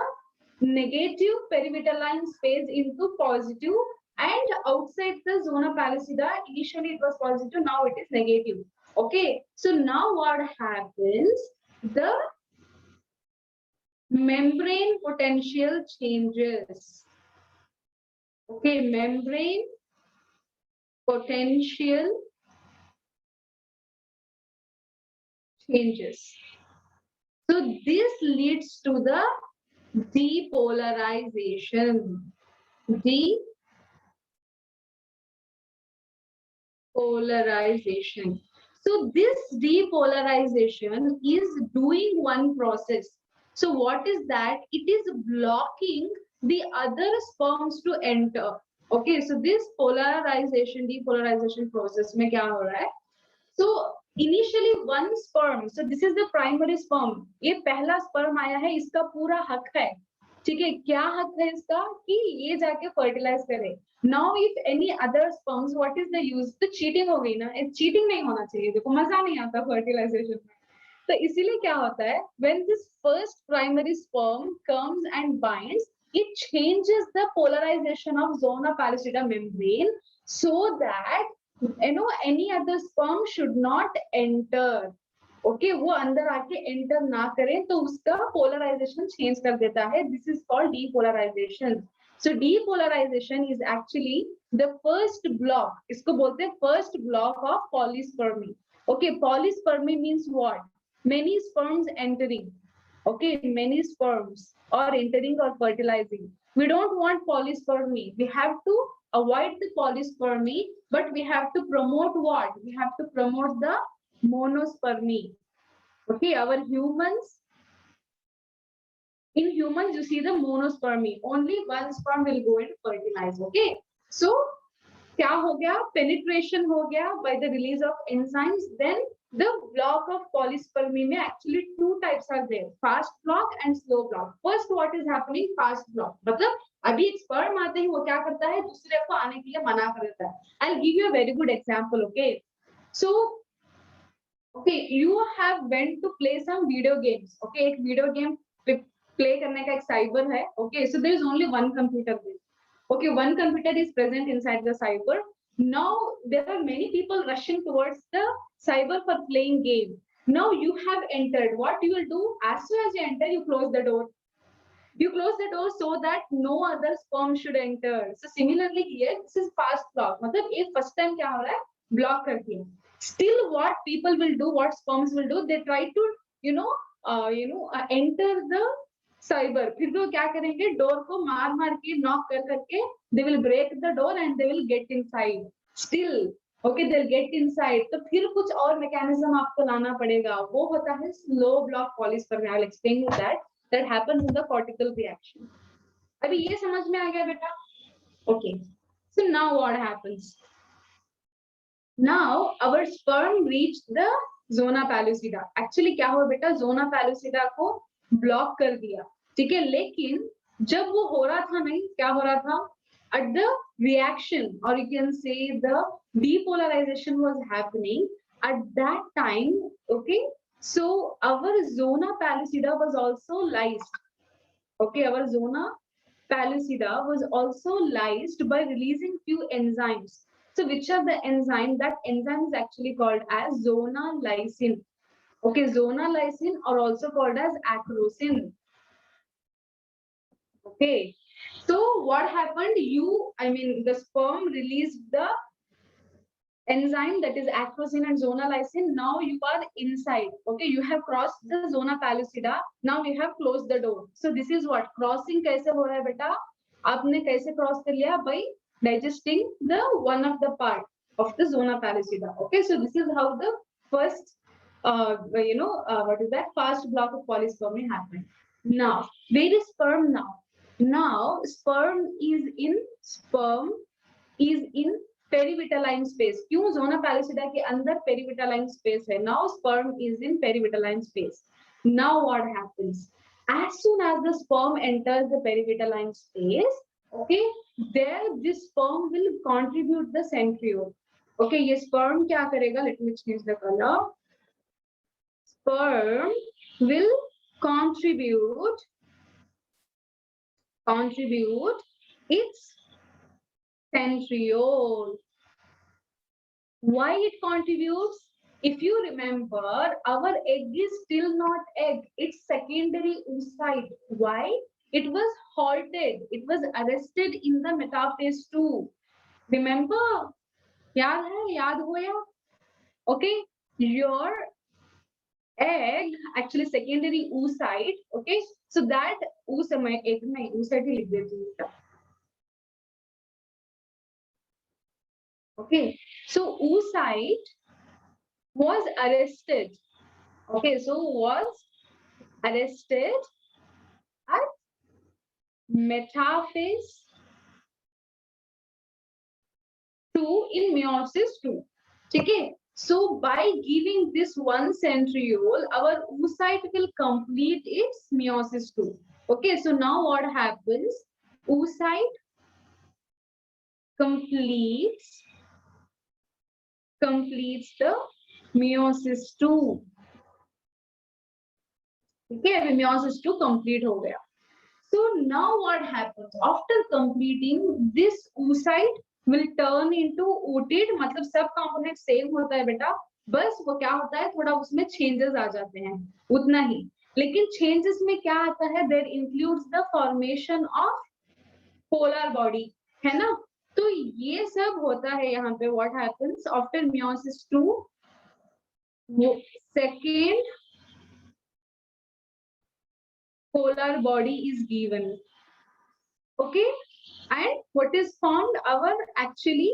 negative perivitelline space into positive, and outside the zona pallida, initially it was positive, now it is negative. Okay, so now what happens? The membrane potential changes. Okay, membrane potential changes. So this leads to the depolarization. Depolarization. So this depolarization is doing one process. So what is that? It is blocking the other sperms to enter. Okay, so this polarization, depolarization process में क्या हो रहा है? So initially one sperm, so this is the primary sperm. ये पहला sperm आया है, इसका पूरा हक है. ठीक है, क्या हक है इसका कि ये जाके फर्टिलाइज करे. Now if any other sperms, what is the use, तो चीटिंग हो गई ना. चीटिंग नहीं होना चाहिए, देखो मजा नहीं आता फर्टिलाइजेशन में. तो इसीलिए क्या होता है, when this first primary sperm comes and binds, it changes the polarization of zona pallida membrane so that any other sperm should not enter. Okay वो अंदर आके एंटर ना करें तो उसका पोलराइजेशन चेंज कर देता है. This is called depolarization. So depolarization is actually the first block, इसको बोलते हैं first block of polyspermy. Okay, polyspermy means what? Many sperms entering. Okay, many sperms are entering or fertilizing. We don't want polyspermy. We have to avoid the polyspermy, but we have to promote what? We have to promote the monospermy. Okay, our humans, in humans you see the monospermy, only one sperm will go and fertilize. Okay, so क्या हो गया, penetration हो गया by the release of enzymes. Then the block of polyspermy में actually two types are there, fast block and slow block. First what is happening, fast block मतलब अभी sperm आते ही वो क्या करता है, दूसरे को आने के लिए मना कर देता है. I'll give you a very good example. Okay, so okay, you have went to play some video games. Okay, एक video game play करने का एक cyber है. Okay, so there is only one computer there. Okay, one computer is present inside the cyber. Now there are many people rushing towards the cyber for playing game. Now you have entered. What you will do? As soon as you enter, you close the door. You close the door so that no other sperm should enter. So similarly here, this is fast block. मतलब एक first time क्या हो रहा है? Block कर दिया. Still, what people will do? What sperms will do? They try to enter the cyber. फिर वो क्या करेंगे, डोर को मार के नॉक करके they will break the door and they will get inside. Still okay they'll get inside, तो फिर कुछ और मैकेनिज्म आपको लाना पड़ेगा, वो होता है slow block polyspermy. I'll explain you that happens in the cortical reaction. अभी ये समझ में आ गया बेटा? Okay, so now what happens? Now our sperm reached the zona pellucida. Actually क्या हुआ बेटा, zona pellucida को ब्लॉक कर दिया, ठीक है, लेकिन जब वो हो रहा था, नहीं क्या हो रहा था, at the reaction or you can say the depolarization was happening at that time. Okay, so our zona pellucida was also lysed. Okay, our zona pellucida was also lysed by releasing few enzymes. So which are the enzyme? That enzyme is actually called as zona lysin. Okay, zona lysin or also called as acrosin. Okay, so what happened? The sperm released the enzyme that is acrosin and zona lysin. Now you are inside. Okay, you have crossed the zona pellucida. Now you have closed the door. So this is what crossing कैसे हो रहा है बेटा? आपने कैसे cross कर लिया? By digesting the one of the part of the zona pellucida. Okay, so this is how the first what is that fast block of polyspermy happened. Now where is sperm now? Now sperm is in perivitelline space. क्यों? Zona pellucida के अंदर perivitelline space है. Now sperm is in perivitelline space. Now what happens? As soon as the sperm enters the perivitaline space, okay, there this sperm will contribute the centriole. Okay, ये sperm क्या करेगा? Let me change the color. Sperm will contribute its centriole. Why it contributes? If you remember, our egg is still not egg, it's secondary oocyte. Why? It was halted, it was arrested in the metaphase 2. Remember? याद हो या? Okay, your egg actually secondary oocyte. Okay, so that oocyte ही लिख देती हूँ. Okay, so oocyte was arrested. Okay, so was arrested at metaphase 2 in meiosis 2. Okay, so by giving this one centriole, our oocyte will complete its meiosis 2. Okay, so now what happens? Oocyte completes the meiosis 2. ठीक है, अभी meiosis 2 complete हो गया. So now what happens? After completing, this oocyte will turn into oocyte. मतलब सब component same होता है बेटा, बस वो क्या होता है, थोड़ा उसमें changes आ जाते हैं, उतना ही. लेकिन changes में क्या आता है? There includes the formation of polar body, है ना? तो ये सब होता है यहाँ पे. What happens after meiosis 2? Second polar body is given. Okay, and what is formed? Our actually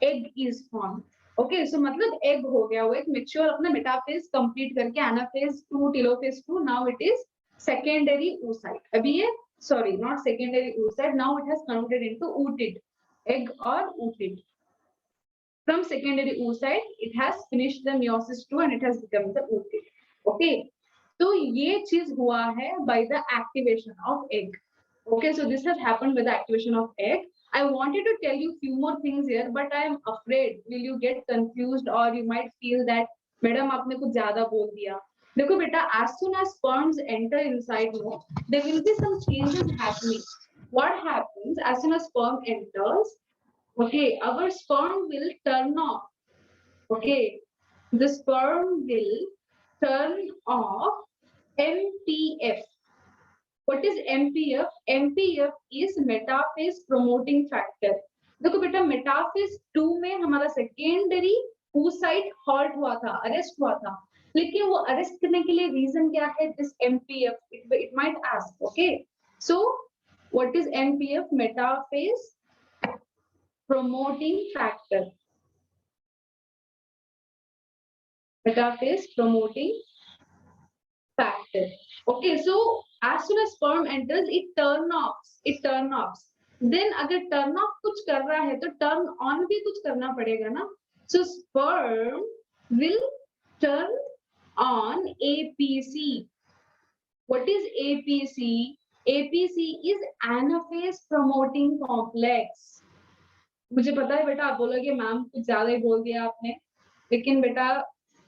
egg is formed. Okay, so मतलब egg हो गया, वो एक mature अपना metaphase complete करके anaphase 2 telophase 2. Now it is secondary oocyte. अभी ये not secondary oocyte. Now it has converted into oocyte, egg or oocyte. From secondary oocyte, it has finished the meiosis 2 and it has become the oocyte. Okay, तो ये चीज हुआ है by the activation of egg. Okay, so this has happened with the activation of egg. I wanted to tell you few more things here, but I am afraid will you get confused or you might feel that madam आपने कुछ ज्यादा बोल दिया. देखो बेटा, as soon as sperms enter inside you, there will be some changes happening. What happens as soon as sperm enters? Okay, our sperm will turn off. Okay, the sperm will turn off MPF. What is MPF? MPF is metaphase promoting factor. देखो बेटा, metaphase 2 में हमारा secondary oocyte halt हुआ था, arrest हुआ था, लेकिन वो arrest करने के लिए reason क्या है? This MPF. It might ask. Okay, so what is MPF? Metaphase promoting factor. Metaphase promoting factor. Okay, so as soon as sperm enters, it turn offs. It turn offs. Then अगर turn off कुछ कर रहा है तो turn on भी कुछ करना पड़ेगा ना. So sperm will turn on APC. What is APC? APC is anaphase promoting complex. मुझे पता है बेटा, आप बोलोगे मैम कुछ ज्यादा ही बोल दिया आपने, लेकिन बेटा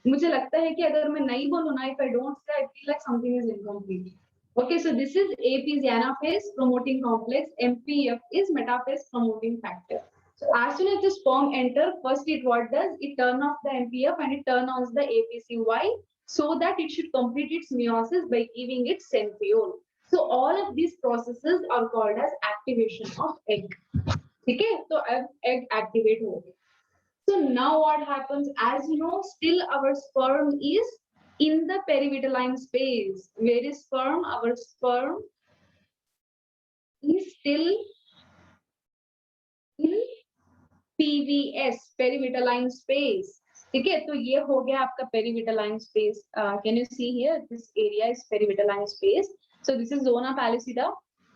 मुझे लगता है कि अगर मैं नहीं बोलूं ना, if I don't say, I feel like something is incomplete. Okay, so this is AP is anaphase promoting complex, MPF is metaphase promoting factor. So as soon as the sperm enter, first it what does? It turn off the MPF and it turn on the APC. Why? So that it should complete its meiosis by giving it centriole. So all of these processes are called as activation of egg. Okay, so egg activate हो गया. So now what happens? As you know, still our sperm is in the perivitaline space. Where is sperm? Our sperm is still in PVS, perivitaline space. ठीक है, तो ये हो गया आपका perivitaline space. Can you see here? This area is perivitaline space. So this is zona pellucida.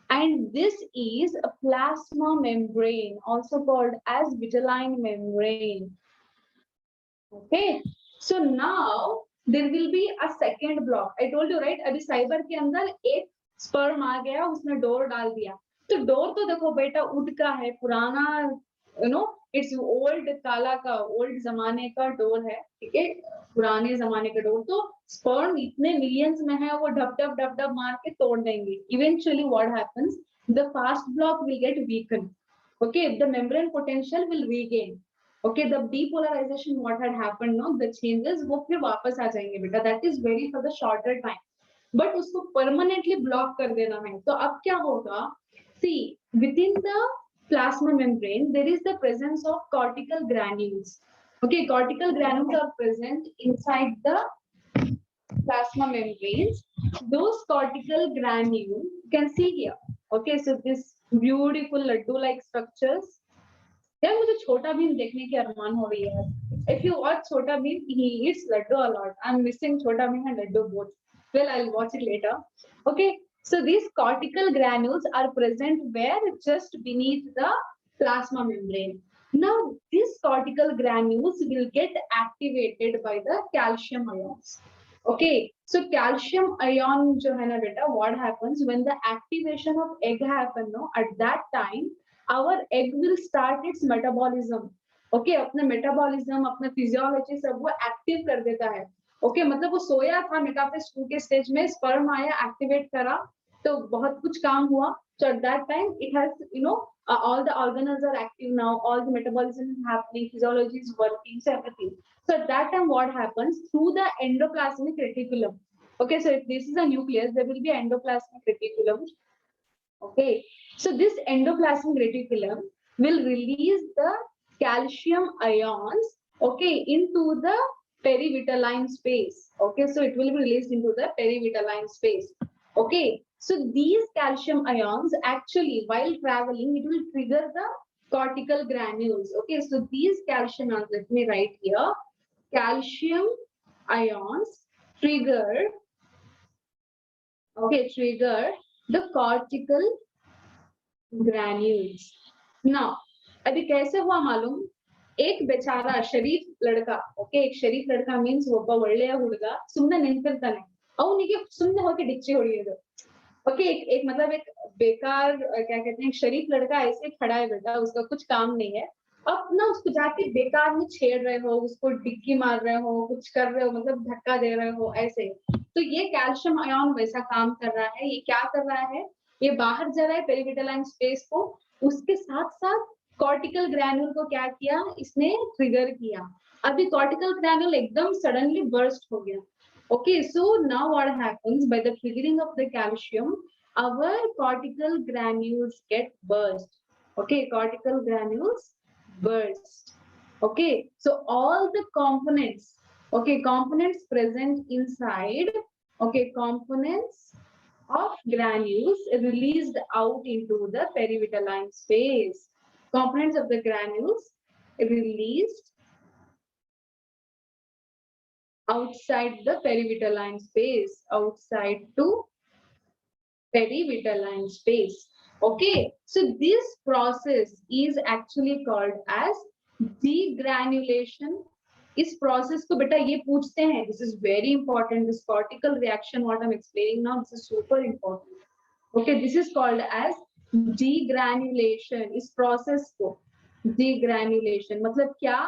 And this is a plasma membrane, also called as vitelline membrane. Okay, so now there will be a second block. I told you right, अभी cyber के अंदर एक sperm आ गया, उसने door डाल दिया. तो door तो देखो बेटा वुड का है, पुराना, यू नो, इट्स ओल्ड काला का, ओल्ड जमाने का डोर है. ठीक है, पुराने जमाने का डोर. तो स्पर्म इतने मिलियंस में है, वो ढप ढप ढप ढप मार के तोड़ देंगे. Eventually what happens, the fast block will get weaken. Okay, the membrane potential will regain. Okay, the depolarization what had happened, no, the changes वो फिर वापस आ जाएंगे बेटा. That is very for the shorter time. But उसको permanently block कर देना है. तो अब क्या होगा? See, within the plasma membrane there is the presence of cortical granules. Okay, cortical granules are present inside the plasma membranes. Those cortical granules you can see here. Okay, so this beautiful laddu-like structures. यार मुझे छोटा भीम देखने की अरमान हो रही है. If you watch छोटा Bhim, he eats laddu a lot. I'm missing छोटा Bhim and laddu both. Well, I'll watch it later. Okay, so these cortical granules are present where? Just beneath the plasma membrane. Now these cortical granules will get activated by the calcium ions. Okay, so calcium ion जो है ना बेटा, what happens when the activation of egg happen, no, at that time our egg will start its metabolism. Okay, अपना metabolism, अपना physiology सब वो active कर देता है. Okay, मतलब वो सोया था मेटाफेज 2 के स्टेज में, स्पर्म आया, एक्टिवेट करा, तो बहुत कुछ काम हुआ. So at that time it has, you know, all the organelles are active now, all the metabolism is happening, physiology is working, so everything. So at that time what happens? Through the endoplasmic reticulum. Okay, so if this is a nucleus, there will be endoplasmic reticulum. Okay, so this endoplasmic reticulum will release the calcium ions, okay, into the perivitaline space. Okay, so it will be released into the perivitaline space. Okay, so these calcium ions actually while traveling, it will trigger the cortical granules. Okay, so these calcium ions, let me write here, calcium ions trigger, okay, trigger the cortical granules. Now अभी कैसे हुआ मालूम? एक बेचारा शरीफ लड़का, okay, एक शरीफ लड़का means ಒಬ್ಬ ಒಳ್ಳೆಯ ಹುಡುಗ ಸುಮ್ಮನೆ ನಿಂತಿರ್ತಾನೆ, ಅವನಿಗೆ ಸುಮ್ಮನೆ ಹೋಗಿ डिच्ची ಹೊಡೆಯೋದು. ओके, एक मतलब एक बेकार, क्या कहते हैं, शरीफ लड़का ऐसे खड़ा है बेटा, उसका कुछ काम नहीं है, अब ना उसको जाके बेकार में छेड़ रहे हो, उसको डिक्की मार रहे हो, कुछ कर रहे हो, मतलब धक्का दे रहे हो ऐसे. तो ये कैल्शियम आयन वैसा काम कर रहा है. ये क्या कर रहा है? ये बाहर जा रहा है पेरिविटालाइन स्पेस को, उसके साथ साथ कॉर्टिकल ग्रैन्यूल को क्या किया, इसने ट्रिगर किया. अभी कॉर्टिकल ग्रैन्यूल एकदम सडनली बर्स्ट हो गया. Okay, so now what happens? By the triggering of the calcium, our cortical granules get burst. Okay, cortical granules burst. Okay, so all the components, okay, components present inside, okay, components of granules released out into the perivitaline space. Components of the granules released outside the perivitelline space, outside to perivitelline space. Okay, so this process is actually called as degranulation. इस process को बेटा ये पूछते हैं, this is very important, this cortical reaction what I'm explaining now, this is super important. Okay, this is called as degranulation. इस process को degranulation मतलब क्या,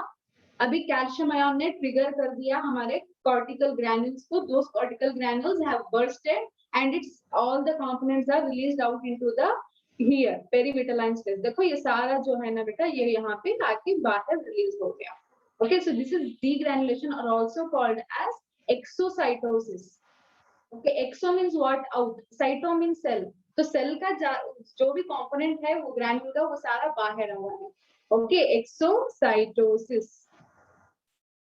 अभी कैल्शियम आयन ने ट्रिगर कर दिया हमारे cortical granules को, those cortical granules have bursted and it's all the components are released out into the here perivitelline space. देखो ये सारा जो है ना बेटा ये यहाँ पे आके बाहर रिलीज हो गया. Okay, so this is degranulation or also called as exocytosis. Okay, exo means what, out, cyto means cell. तो सेल का जो भी कंपोनेंट है वो ग्रैन्यूल का वो सारा बाहर आ रहा है. Okay, exocytosis.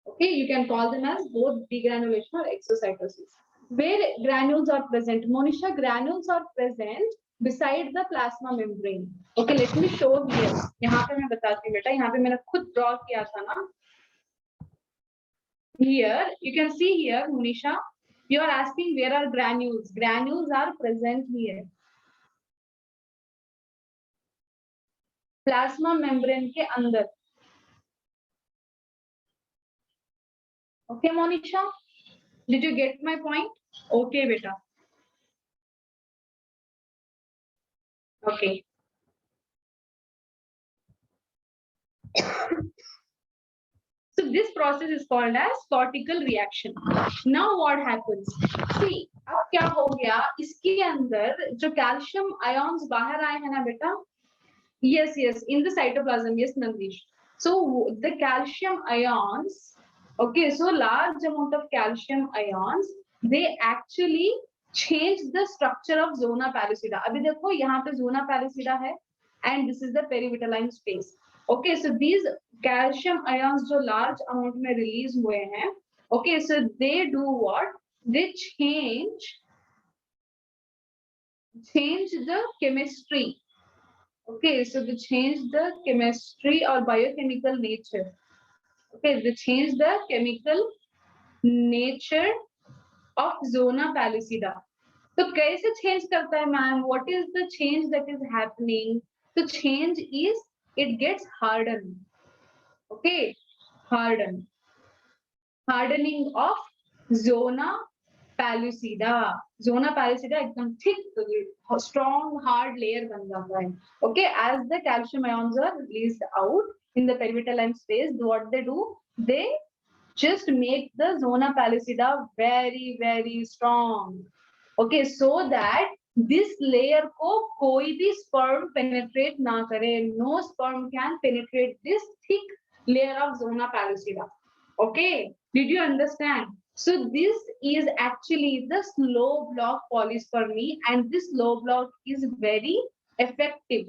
Okay, you can call them as both degranulation or exocytosis. Where granules are present, Monisha, granules are present beside the plasma membrane. Okay, let me show here. यहाँ पे मैं बताती हूँ बेटा, यहाँ पे मैंने खुद ड्रॉ किया था ना. Here you can see here, Monisha, you are asking where are granules. Granules are present here. Plasma membrane के अंदर. Okay, Monisha, did you get my point? Okay, beta. Okay. So this process is called as cortical reaction. Now what happens? See, अब क्या हो गया, इसके अंदर जो calcium ions बाहर आए हैं ना बेटा, yes, in the cytoplasm, yes, Nandish. So the calcium ions, okay, so large amount of calcium ions, they actually change the structure of zona pellucida. अभी देखो यहाँ पे zona pellucida है, and this is the perivitelline space. Okay, so these calcium ions जो large amount में release हुए हैं, okay, so they do what? They change the chemistry. Okay, so they change the chemistry or biochemical nature. Okay, they change the chemical nature of zona pellucida. तो कैसे change करता है ma'am? What is the change that is happening? The change is it gets hardened. Okay, hardening of zona pellucida. Zona pellucida एकदम thick, strong, hard layer बन जाता है. Okay, as the calcium ions are released out in the perivitelline space, what they do? They just make the zona pellucida very, very strong. Okay, so that this layer को कोई भी sperm penetrate ना करे. No sperm can penetrate this thick layer of zona pellucida. Okay, did you understand? So this is actually the slow block polyspermy, and this slow block is very effective.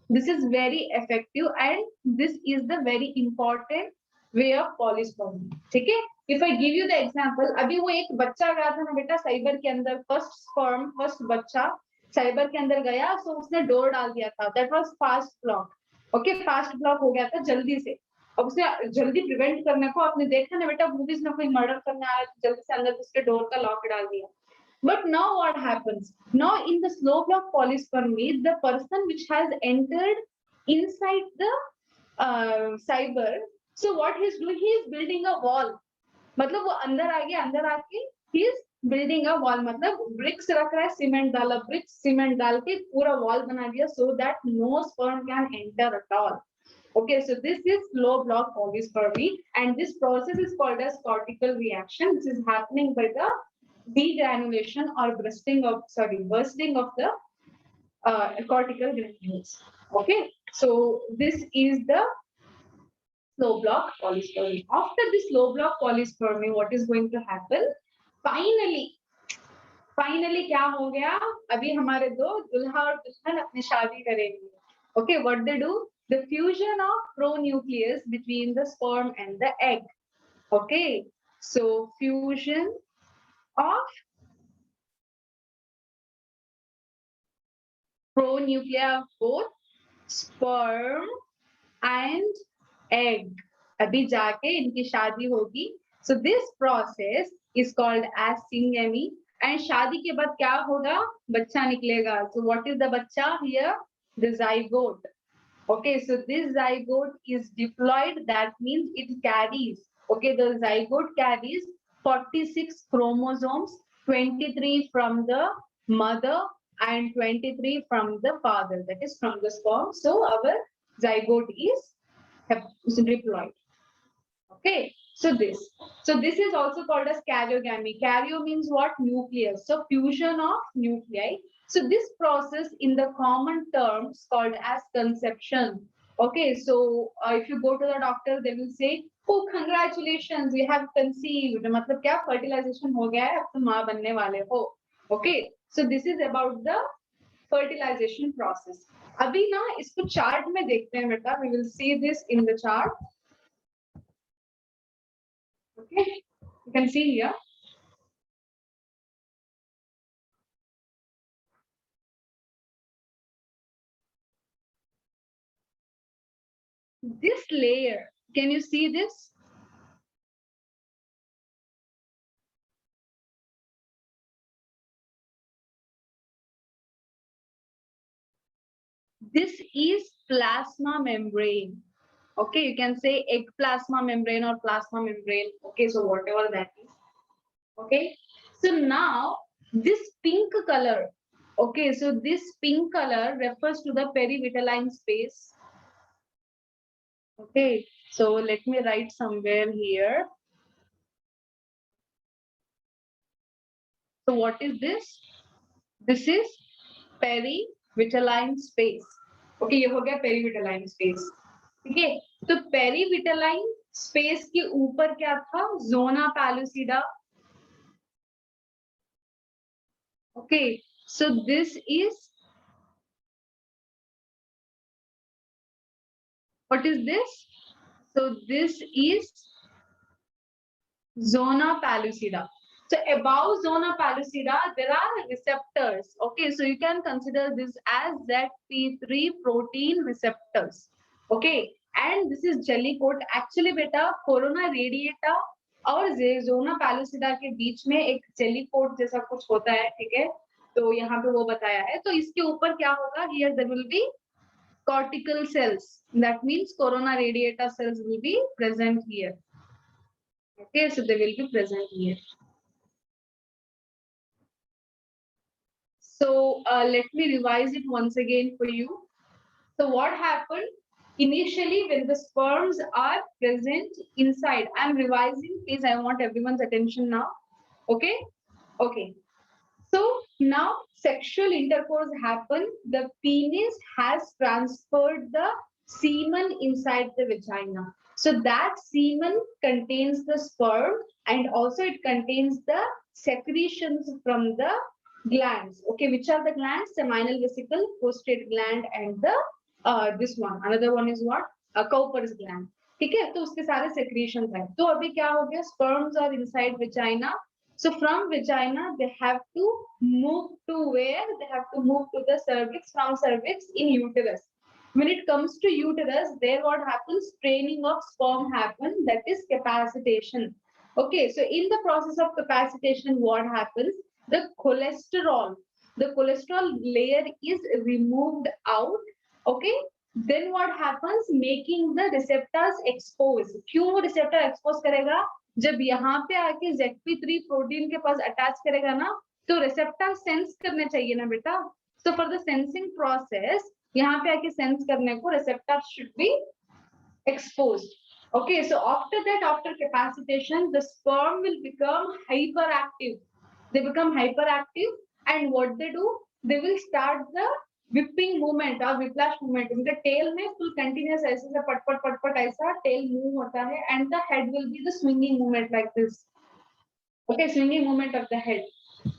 This is very effective, and this is the very important way of polyspermy. ठीक है? If I give you the example, अभी वो एक बच्चा गया था ना बेटा साइबर के अंदर, first sperm, first बच्चा साइबर के अंदर गया, so उसने डोर डाल दिया था. That was fast block. Okay, fast block हो गया था जल्दी से. अब उसने जल्दी प्रिवेंट करने को, आपने देखा ना बेटा मूवीज में कोई मर्डर करने आया जल्दी से अंदर उसके डोर का लॉक डाल दिया. But now what happens? Now in the slow block polyspermy, the person which has entered inside the cyber, so what he is doing? He is building a wall. मतलब वो अंदर आ गया, अंदर आके he is building a wall. मतलब bricks रख रहा है, सीमेंट डाला, bricks सीमेंट डाल के पूरा wall बना दिया, so that no sperm can enter at all. Okay, so this is slow block polyspermy, and this process is called as cortical reaction. This is happening by the degranulation or bursting of the cortical granules. Okay, so this is the slow block polyspermy. After this slow block polyspermy, what is going to happen? Finally क्या हो गया? अभी हमारे दो दुल्हा और दुल्हन अपनी शादी करेंगे. Okay, what they do? The fusion of pronucleus between the sperm and the egg. Okay, so fusion of pronuclei of both sperm and egg. अभी जाके इनकी शादी होगी. So this process is called as syngamy. And शादी के बाद क्या होगा? बच्चा निकलेगा. So what is the बच्चा here? The zygote. Okay, so this zygote is diploid. That means it carries. Okay, the zygote carries 46 chromosomes, 23 from the mother and 23 from the father. That is from the sperm. So our zygote is diploid. Okay, so this is also called as karyogamy. Karyo means what? Nucleus. So fusion of nuclei. So this process in the common terms called as conception. Okay, so if you go to the doctor, they will say, "Oh, congratulations, you have conceived." मतलब क्या? Fertilization हो गया है, अब तुम माँ बनने वाले हो. Okay, so this is about the fertilization process. अभी ना इसको चार्ट में देखते हैं बेटा. We will see this in the chart. Okay, you can see here. This layer, can you see this? This is plasma membrane. Okay, you can say egg plasma membrane or plasma membrane. Okay, so whatever that is. Okay, so now this pink color. Okay, so this pink color refers to the perivitelline space. Okay, so let me write somewhere here. So what is this? This is perivitelline space. Okay, ये हो गया perivitelline space. ठीक है, तो perivitelline space के ऊपर क्या था? Zona pellucida. Okay, so this is, what is this? So this is zona pellucida. So above zona pellucida, there are receptors. Okay, so you can consider this as ZP3 protein receptors. Okay, and this is jelly coat. Actually, beta, corona radiata और zona pellucida के बीच में एक jelly coat जैसा कुछ होता है, ठीक है? तो यहाँ पे वो बताया है. तो इसके ऊपर क्या होगा? Here there will be cortical cells. That means corona radiata cells will be present here. Okay, so they will be present here. So let me revise it once again for you. So what happened? Initially, when the sperms are present inside, I'm revising, please, I want everyone's attention now. Okay? Okay. So now sexual intercourse happened. The penis has transferred the semen inside the vagina. So that semen contains the sperm and also it contains the secretions from the glands. Okay, which are the glands? Seminal vesicle, prostate gland, and the this one. Another one is what? Cowper's gland. ठीक है, तो उसके सारे secretions हैं. तो अभी क्या हो गया? Sperms are inside vagina. So from vagina, they have to move to where? They have to move to the cervix, from cervix in uterus. When it comes to uterus, there what happens? Straining of sperm happens, that is capacitation. Okay, so in the process of capacitation, what happens? The cholesterol layer is removed out. Okay, then what happens? Making the receptors exposed. क्यों receptor expose करेगा? जब यहाँ पे आके ZP3 protein के पास attach करेगा ना, तो रिसेप्टर सेंस करने चाहिए ना बेटा. So for the sensing process, यहाँ पे आके सेंस करने को receptor should be exposed. Okay, so after that, after capacitation, the sperm will become hyperactive. They become hyperactive, and what they do? They will start the whipping movement or whiplash movement. इनका tail में full continuous ऐसे से पट पट पट पट ऐसा tail move होता है, and the head will be the swinging movement like this. Okay, swinging movement of the head.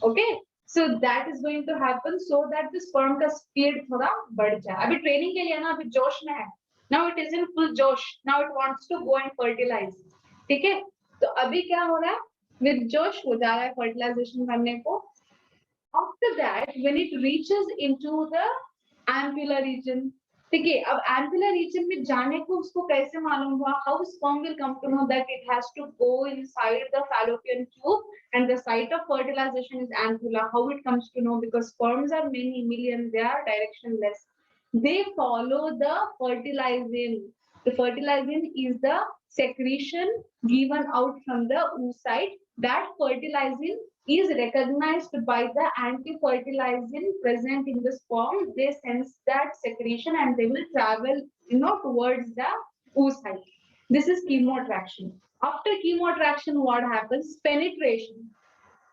Okay, so that is going to happen so that the sperm का speed थोड़ा बढ़ जाए. अभी training के लिए ना अभी जोश में है. Now it is in full josh. Now it wants to go and fertilize. ठीक है? तो अभी क्या हो रहा है? With josh हो जा रहा है fertilization करने को. After that, when it reaches into the ampulla region, ठीक है, अब एल्वियुलर रीजन में जाने को उसको कैसे मालूम हुआ? How sperm will come to know that it has to go inside the fallopian tube and the site of fertilization is ampulla? How it comes to know? Because sperms are many million, they are directionless. They follow the fertilizing. The fertilizing is the secretion given out from the oocyte. That fertilizing is recognized by the anti-fertilizing present in the sperm. They sense that secretion and they will travel, towards the oocyte. This is chemoattraction. After chemoattraction, what happens? Penetration.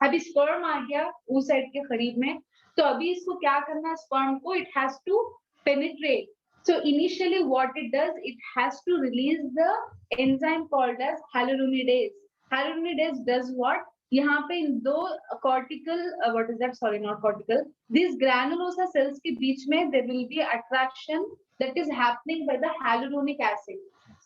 अभी sperm आ गया oocyte के करीब में, तो अभी इसको क्या करना है sperm को? It has to penetrate. So initially, what it does, it has to release the enzyme called as hyaluronidase. Hyaluronidase does what? यहाँ पे इन दो cortical, what is that? Sorry, not cortical. These granulosa cells के बीच में there will be attraction that is happening by the hyaluronic acid.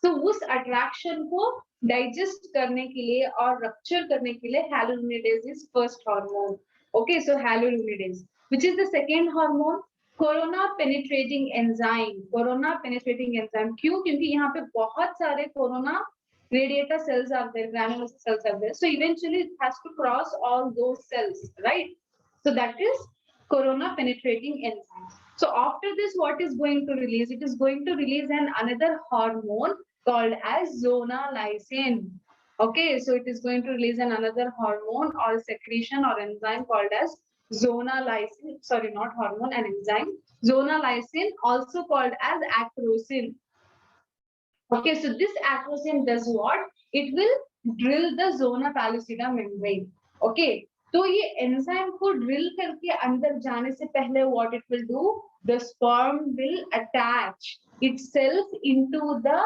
So उस attraction को digest करने के लिए और रप्चर करने के लिए hyaluronidase is first hormone. Okay, so hyaluronidase, which is the second hormone, corona penetrating enzyme. Corona penetrating enzyme क्यों? क्योंकि यहाँ पे बहुत सारे corona radiata cells are there, granulosa cells are there. So eventually it has to cross all those cells, right? So that is corona penetrating enzyme. So after this, what is going to release? It is going to release another hormone called as zonalysin. Okay, so it is going to release another hormone or secretion or enzyme called as zonalysin. Sorry, not hormone, an enzyme. Zonalysin, also called as acrosin. Okay, so this acrosin does what? It will drill the zona pellucida membrane. Okay, तो ये enzyme को drill करके अंदर जाने से पहले what it will do? The sperm will attach itself into the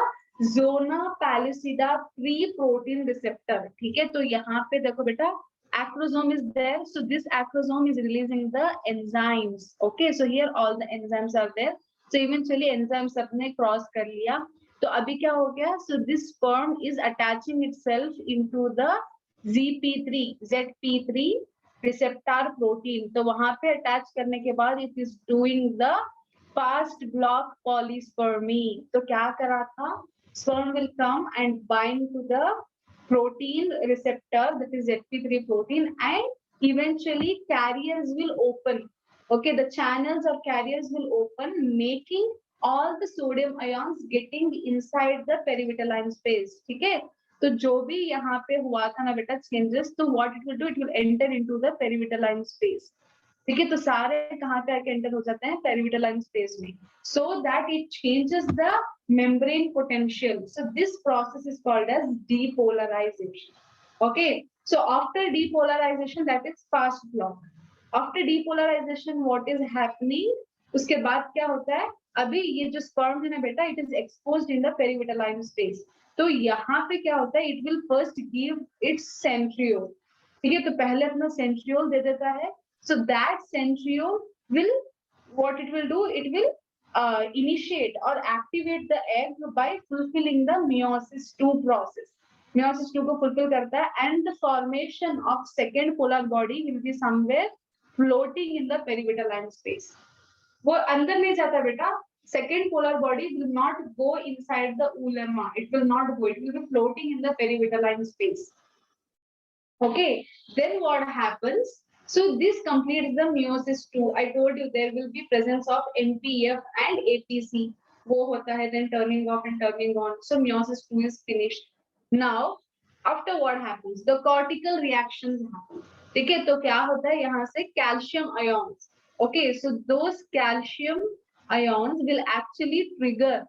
zona pellucida pre-protein receptor. ठीक है, तो यहाँ पे देखो बेटा, acrosome is there, so this acrosome is releasing the enzymes. Okay, so here all the enzymes are there. So eventually enzymes सबने cross कर लिया. तो अभी क्या हो गया? So this sperm is attaching itself into the ZP3 receptor protein. तो वहां पे attach करने के बाद it is doing the fast block polyspermy. तो क्या करा था? Sperm will come and bind to the protein receptor, that is ZP3 protein, and eventually carriers will open. Okay, the channels of carriers will open, making all the sodium ions getting inside the perivitaline space. ठीक है, तो जो भी यहाँ पे हुआ था ना बेटा changes, तो what it will do? It will enter into the perivitaline space. ठीक है, तो सारे कहाँ पे आके enter हो जाते हैं? Perivitaline space में. So that it changes the membrane potential. So this process is called as depolarization. Okay, so after depolarization, that is fast block. After depolarization, what is happening? उसके बाद क्या होता है? अभी ये जो sperm है ना बेटा, it is exposed in the perivitaline space. तो यहाँ पे क्या होता है? It will first give its centriole. ठीक है, तो पहले अपना centriole दे देता है. So that centriole will, what it will do? It will initiate or activate the egg by fulfilling the meiosis 2 process. Meiosis 2 को fulfill करता है, and the formation of second polar body will be somewhere floating in the perivitaline space. वो अंदर नहीं जाता बेटा. Second polar body will not go inside the oolerma. It will not go. It will be floating in the perivitaline space. Okay. Then what happens? So this completes the meiosis 2. I told you there will be presence of MPF and APC. वो होता है, then turning off and turning on. So meiosis 2 is finished. Now, after what happens? The cortical reactions happen. ठीक है, तो क्या होता है? यहाँ से calcium ions. Okay, so those calcium ions will actually trigger.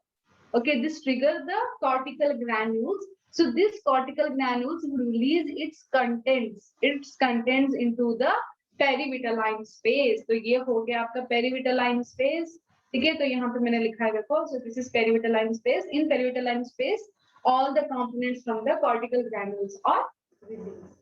Okay, this trigger the cortical granules. So this cortical granules will release its contents into the perivitaline space. तो ये हो गया आपका perivitaline space. ठीक है, तो यहाँ पे मैंने लिखा है देखो. So this is perivitaline space. In perivitaline space, all the components from the cortical granules are released.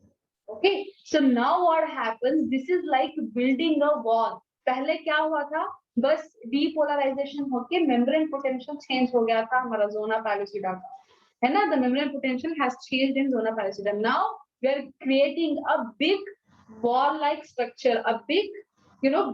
Okay, so now what happens? This is like building a wall. पहले क्या हुआ था? बस depolarization होके membrane potential change हो गया था हमारा zona pellucida का, है ना? The membrane potential has changed in zona pellucida. Now we are creating a big wall-like structure, a big,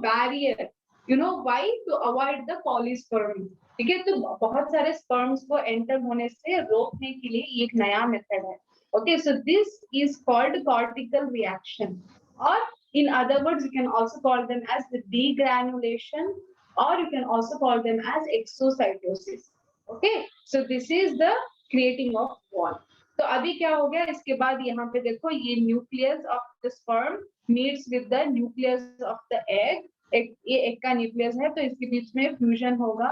barrier. you know why? To avoid the polyspermy. ठीक है, तो बहुत सारे sperms को enter होने से रोकने के लिए ये एक नया मेथड है. Okay, so this is called cortical reaction, or in other words, you can also call them as the degranulation, or you can also call them as exocytosis. Okay, so this is the creating of wall. तो अभी क्या हो गया, इसके बाद यहाँ पे देखो ये nucleus of the sperm meets with the nucleus of the egg. ये एग का न्यूक्लियस है, तो इसके बीच में फ्यूजन होगा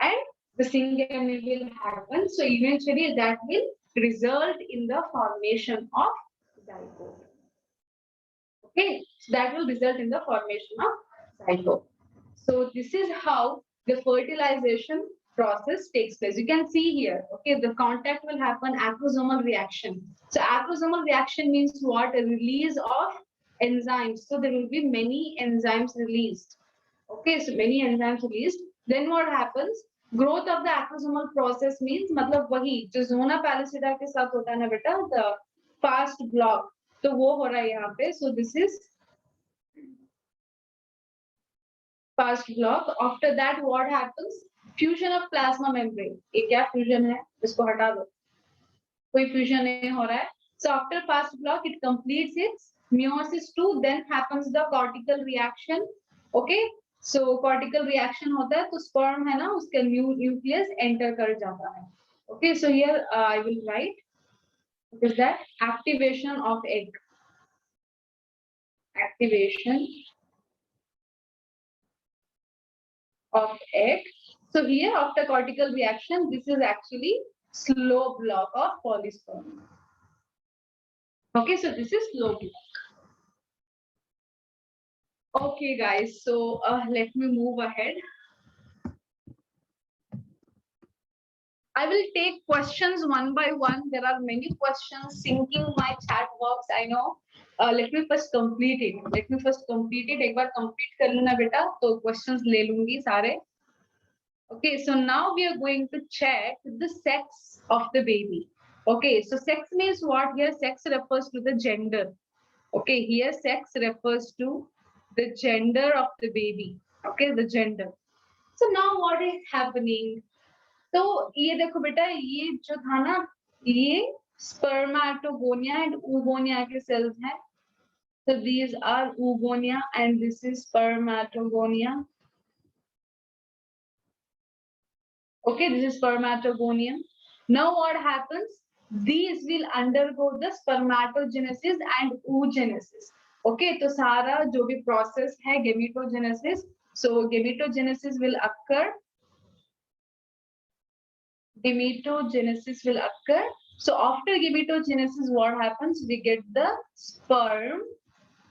and the syngamy will happen. So eventually that will result in the formation of zygote. Okay, so that will result in the formation of zygote. So this is how the fertilization process takes place. You can see here, okay, the contact will happen, acrosomal reaction. So acrosomal reaction means what? A release of enzymes. So there will be many enzymes released. Okay, so many enzymes released. Then what happens? Growth of the acrosomal process means मतलब वही जो zona pallidum के साथ होता है ना बेटा, the fast block, तो वो हो रहा है यहाँ पे. So this is fast block. After that what happens? Fusion of plasma membrane. ये क्या fusion है? इसको हटा दो, कोई fusion नहीं हो रहा है. So after fast block it completes its meiosis 2. Then happens the cortical reaction. Okay, so cortical reaction होता है तो sperm है ना, उसके nucleus enter कर जाता है. Okay, so here I will write, what is that? Activation of egg. Activation of egg. So here after cortical reaction, this is actually slow block of polyspermy. Okay, so this is slow block. Okay guys, so let me move ahead. I will take questions one by one. There are many questions sinking my chat box, I know. Let me first complete it. एक बार complete कर लूँ ना बेटा, तो questions ले लूँगी सारे. Okay, so now we are going to check the sex of the baby. Okay, so sex means what? Here sex refers to the gender. Okay, here sex refers to the gender of the baby. Okay, the gender. So now what is happening? तो ये देखो बेटा, ये जो था ना, ये spermatogonia and oogonia के cells हैं. So these are oogonia and this is spermatogonia. Okay, this is spermatogonia. Now what happens? These will undergo the spermatogenesis and oogenesis. Okay, तो सारा जो भी process है gametogenesis. So gametogenesis will occur. Gametogenesis will occur. So after gametogenesis, what happens? We get the sperm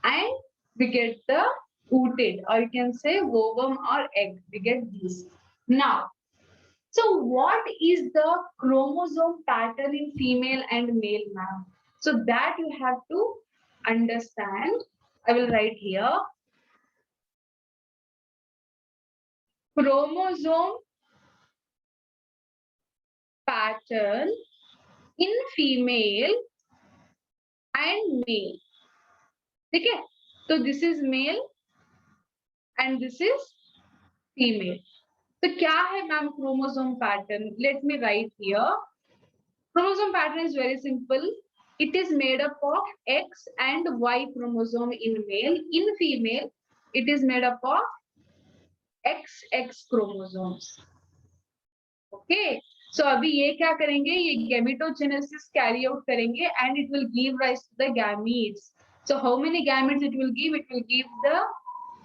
and we get the ooted, or you can say ovum or egg. We get these. Now, so what is the chromosome pattern in female and male, ma'am? So that you have to understand. I will write here. Chromosome pattern in female and male. Okay, so this is male and this is female. So क्या है ma'am chromosome pattern? Let me write here. Chromosome pattern is very simple. It is made up of X and Y chromosome in male. In female, it is made up of XX chromosomes. Okay. So अभी ये क्या करेंगे? ये gametogenesis carry out करेंगे and it will give rise to the gametes. So how many gametes it will give? It will give the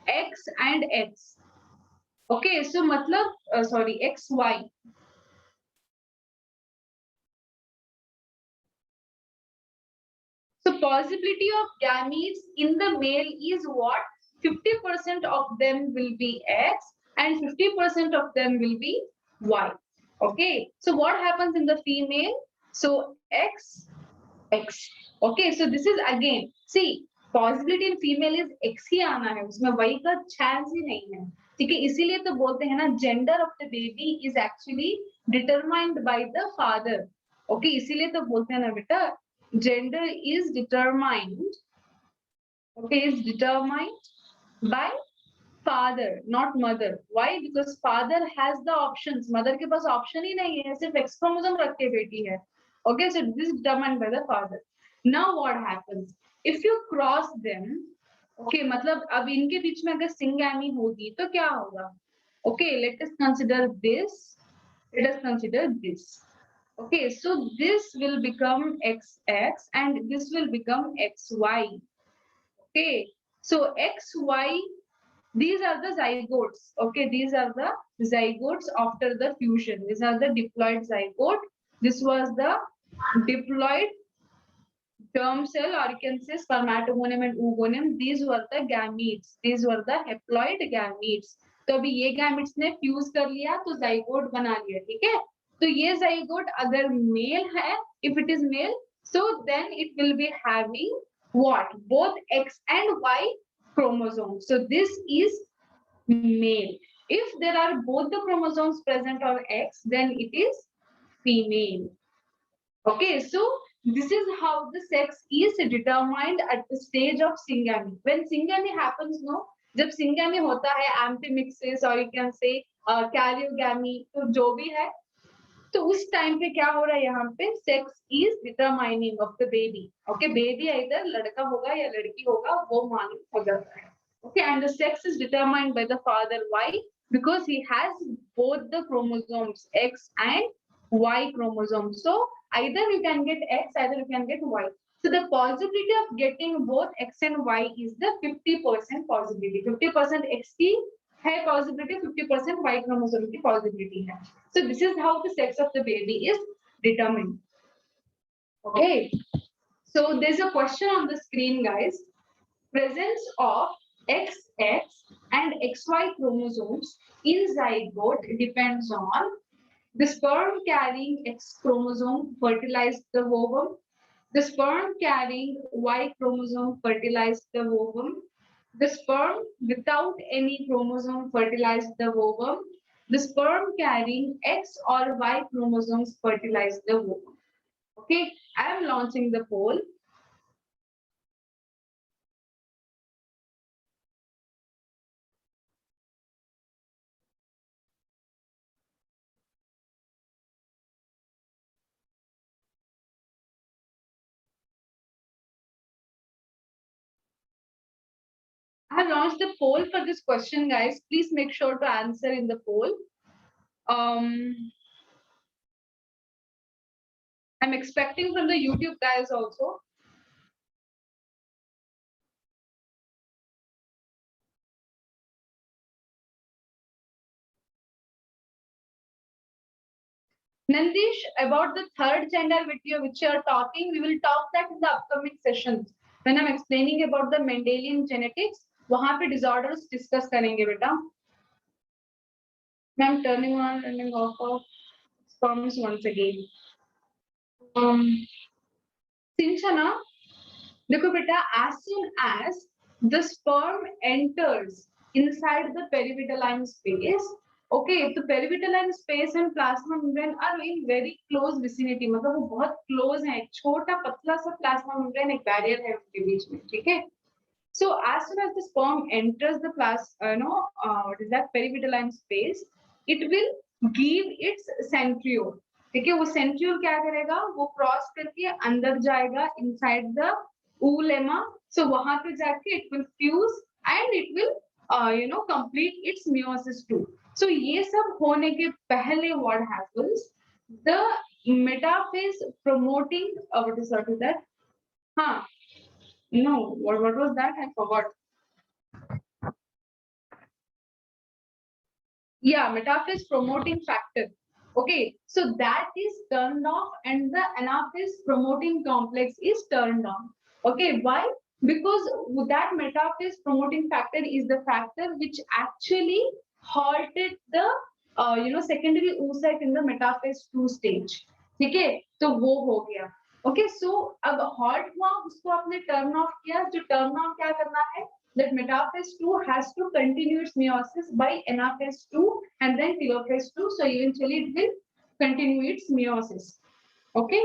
X and X. Okay, so मतलब sorry, XY. So possibility of gametes in the male is what? 50% of them will be X and 50% of them will be Y. Okay, so what happens in the female? So X, X. Okay, so this is again, see, possibility in female is X ही आना है, उसमें Y का chance ही नहीं है. ठीक है, इसीलिए तो बोलते हैं ना, gender of the baby is actually determined by the father. Okay, इसीलिए तो बोलते हैं ना बेटा, gender is determined. Okay, is determined by father, not mother. Why? Because father has the options. Mother के पास option ही नहीं है, सिर्फ X chromosome रख के बेटी है. Okay, so this is determined by the father. Now what happens? If you cross them, okay, मतलब अब इनके बीच में अगर सिंगैमी होगी तो क्या होगा? Okay, let us consider this. Let us consider this. Okay, so this will become XX and this will become XY. Okay, so XY, these are the zygotes. Okay, these are the zygotes after the fusion. These are the diploid zygote. This was the diploid germ cell, or you can say spermatogonium and oogonium. These were the gametes. These were the haploid gametes. तो अभी ये gametes ने fuse कर लिया तो zygote बना लिया, ठीक है? तो ये zygote अगर male है, if it is male, so then it will be having what? Both X and Y chromosomes. So this is male. If there are both the chromosomes present on X, then it is female. Okay, so this is how the sex is determined at the stage of syngamy. When syngamy happens, no, जब syngamy होता है amphimixis or you can say karyogamy, तो जो भी है, तो उस time पे क्या हो रहा है यहाँ पे? Sex is determining of the baby. Okay, baby इधर लड़का होगा या लड़की होगा वो मालूम हो जाता है. Okay, and the sex is determined by the father. Why? Because he has both the chromosomes X and Y chromosomes. So either you can get X, either you can get Y. So the possibility of getting both X and Y is the 50% possibility. 50% X की है possibility, 50% Y chromosome की possibility है. So this is how the sex of the baby is determined. Okay. So there's a question on the screen, guys. Presence of XX and XY chromosomes in zygote depends on the sperm carrying X chromosome fertilized the ovum. The sperm carrying Y chromosome fertilized the ovum. The sperm without any chromosome fertilized the ovum. The sperm carrying X or Y chromosomes fertilized the ovum. Okay, I am launching the poll. I have launched the poll for this question, guys. Please make sure to answer in the poll. I'm expecting from the YouTube guys also. Nandish, about the third gender video which you are talking, we will talk that in the upcoming sessions. When I'm explaining about the Mendelian genetics, वहाँ पे disorders discuss करेंगे बेटा. I'm turning on and turning off of sperms once again. Sinchana, देखो बेटा, as soon as the sperm enters inside the perivitelline space, okay, तो perivitelline space and plasma membrane are in very close vicinity. मतलब वो बहुत close हैं. छोटा पतला सा plasma membrane एक barrier है उनके बीच में, ठीक है? So as soon as the sperm enters the what is that perivitelline space, it will give its centriole. ठीक है, वो centriole क्या करेगा? वो cross करके अंदर जाएगा inside the oolemma. So वहां पे जाके it will fuse and it will complete its meiosis too. So ये सब होने के पहले what happens? The metaphase promoting what is that? हाँ. No, what was that? I forgot. Yeah, metaphase promoting factor. Okay, so that is turned off and the anaphase promoting complex is turned on. Okay, why? Because that metaphase promoting factor is the factor which actually halted the secondary oocyte in the metaphase 2 stage. ठीक है, तो वो हो गया. Okay, so अब halt हुआ, उसको आपने turn off किया. जो turn on क्या करना है? That metaphase 2 has to continue its meiosis by anaphase 2 and then telophase 2. So eventually it will continue its meiosis. Okay.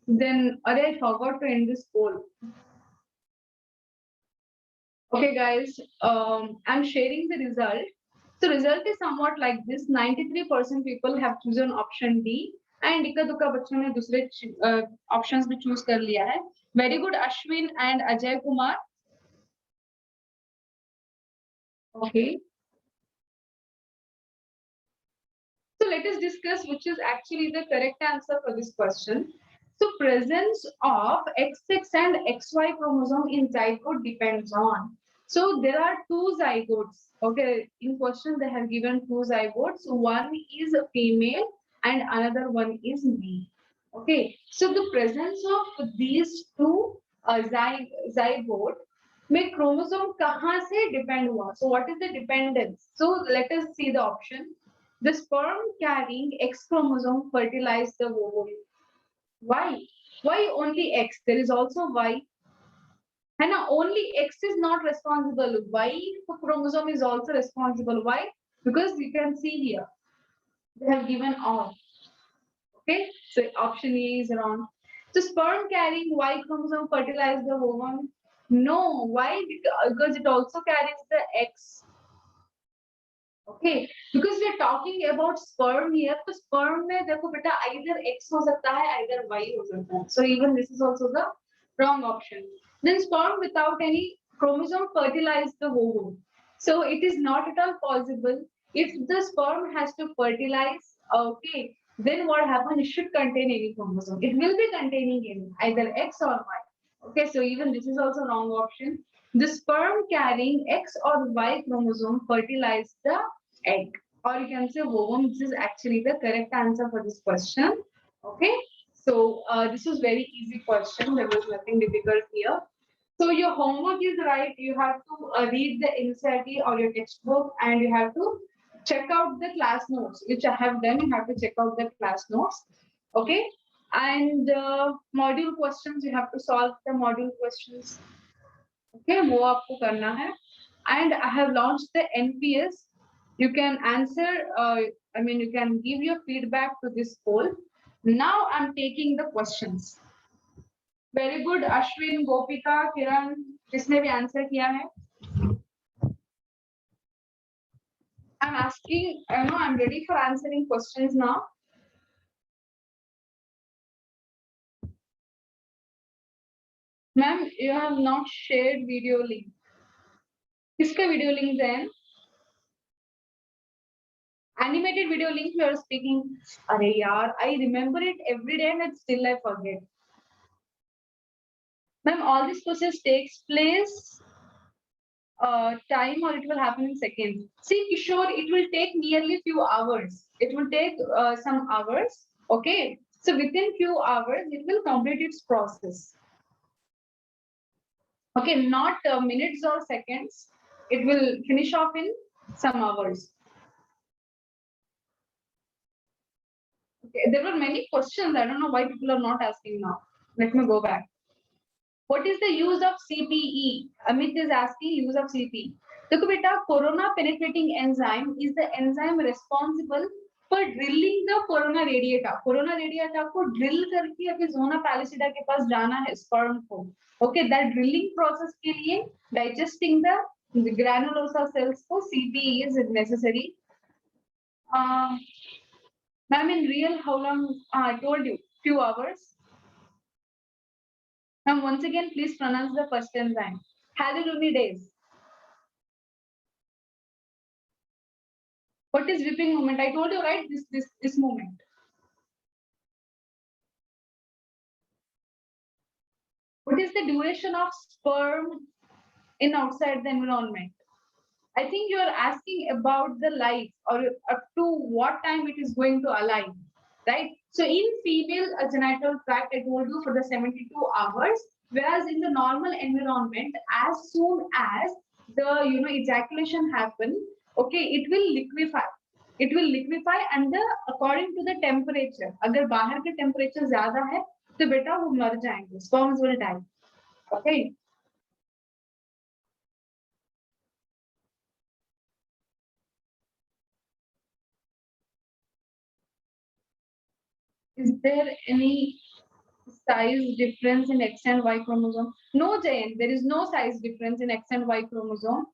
Then I forgot to end this poll. Okay, guys, I'm sharing the result. So result is somewhat like this. 93% people have chosen option D and इक्का दुक्का बच्चों ने दूसरे options भी choose कर लिया है. Very good, Ashwin and Ajay Kumar. Okay. So let us discuss which is actually the correct answer for this question. So presence of XX and XY chromosome in zygote depends on. So there are two zygotes. Okay, in question they have given two zygotes. One is a female and another one is male. Okay, so the presence of these two zygote में chromosome कहाँ से depend हुआ? So what is the dependence? So let us see the option. The sperm carrying X chromosome fertilize the ovum. Why? Why only X? There is also Y. And only X is not responsible. Y chromosome is also responsible. Why? Because you can see here, they have given all. Okay, so option A is wrong. So sperm carrying Y chromosome fertilize the ovum. No, why? Because it also carries the X. Okay, because we are talking about sperm here, तो sperm में देखो बेटा either X हो सकता है, either Y हो सकता है. So even this is also the wrong option. Then sperm without any chromosome fertilize the ovum. So it is not at all possible. If the sperm has to fertilize, okay, then what happens? It should contain any chromosome. It will be containing any, either X or Y. Okay, so even this is also wrong option. The sperm carrying X or Y chromosome fertilize the egg, or you can say ovum. This is actually the correct answer for this question. Okay, so this was very easy question. There was nothing difficult here. So your homework is right. You have to read the NCERT or your textbook, and you have to check out the class notes, which I have done. You have to check out the class notes. Okay, and module questions. You have to solve the module questions. Okay, वो आपको करना है. And I have launched the NPS. You can answer, you can give your feedback to this poll. Now I'm taking the questions. Very good, Ashwin, Gopika, Kiran, जिसने भी answer किया है. I'm asking, I'm ready for answering questions now. Ma'am, you have not shared video link. किसका video link then? Animated video link you are speaking. Arey yaar, I remember it every day and still I forget. Ma'am, all this process takes place time or it will happen in seconds. See, Kishore, it will take nearly few hours. It will take some hours. Okay. So within few hours, it will complete its process. Okay, not minutes or seconds. It will finish off in some hours. Okay, there were many questions. I don't know why people are not asking now. Let me go back. What is the use of CPE? Amit is asking use of CPE. देखो बेटा, corona penetrating enzyme is the enzyme responsible for drilling the corona radiata. Corona radiata को drill करके अभी zona pallidum के पास जाना है sperm को. Okay, that drilling process के लिए digesting the granulosa cells को CPE is necessary. Ma'am, in real, how long? I told you, few hours. Now, once again, please pronounce the first enzyme. Hyaluronidase. What is whipping movement? I told you, right? This movement. What is the duration of sperm in outside the environment? I think you are asking about the life or up to what time it is going to align, right? So in female genital tract, I told you for the 72 hours, whereas in the normal environment, as soon as the ejaculation happen, okay, it will liquefy. It will liquefy and according to the temperature. अगर बाहर के temperature ज़्यादा है, तो बेटा वो मर जाएंगे. Sperms will die. Okay. Is there any size difference in X and Y chromosome? No, Jayan, there is no size difference in X and Y chromosome.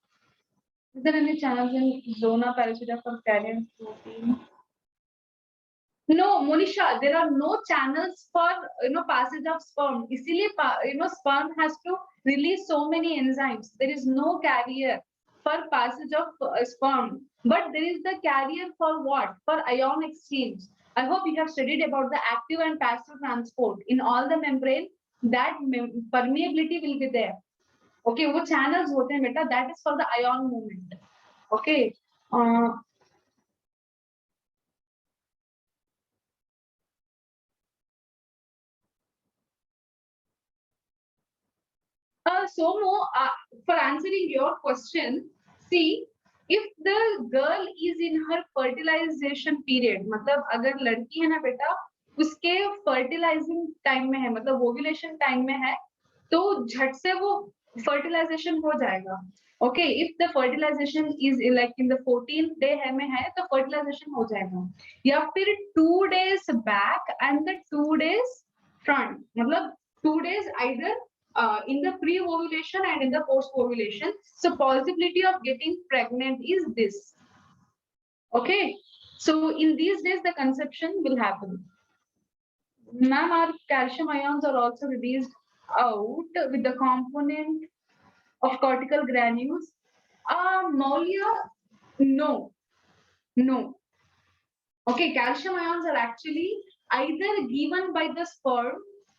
Is there any chance in zona parachita for carrying protein? No, Monisha, there are no channels for passage of sperm. Easily, sperm has to release so many enzymes. There is no carrier for passage of sperm, but there is the carrier for what? For ion exchange. I hope you have studied about the active and passive transport in all the membrane. That permeability will be there. Okay, वो channels होते हैं बेटा. That is for the ion movement. Okay. Somo, for answering your question, see, if the girl is in her fertilization period, मतलब अगर लड़की है ना बेटा, उसके fertilizing time में है, मतलब ovulation time में है, तो झट से वो fertilization हो जाएगा. Okay, if the fertilization is like in the 14th day है में है, तो fertilization हो जाएगा. या फिर 2 days back and the 2 days front, मतलब 2 days either in the pre-ovulation and in the post-ovulation. So possibility of getting pregnant is this. Okay. So in these days, the conception will happen. Ma'am, our calcium ions are also released out with the component of cortical granules. Maulia, no. No. Okay, calcium ions are actually either given by the sperm,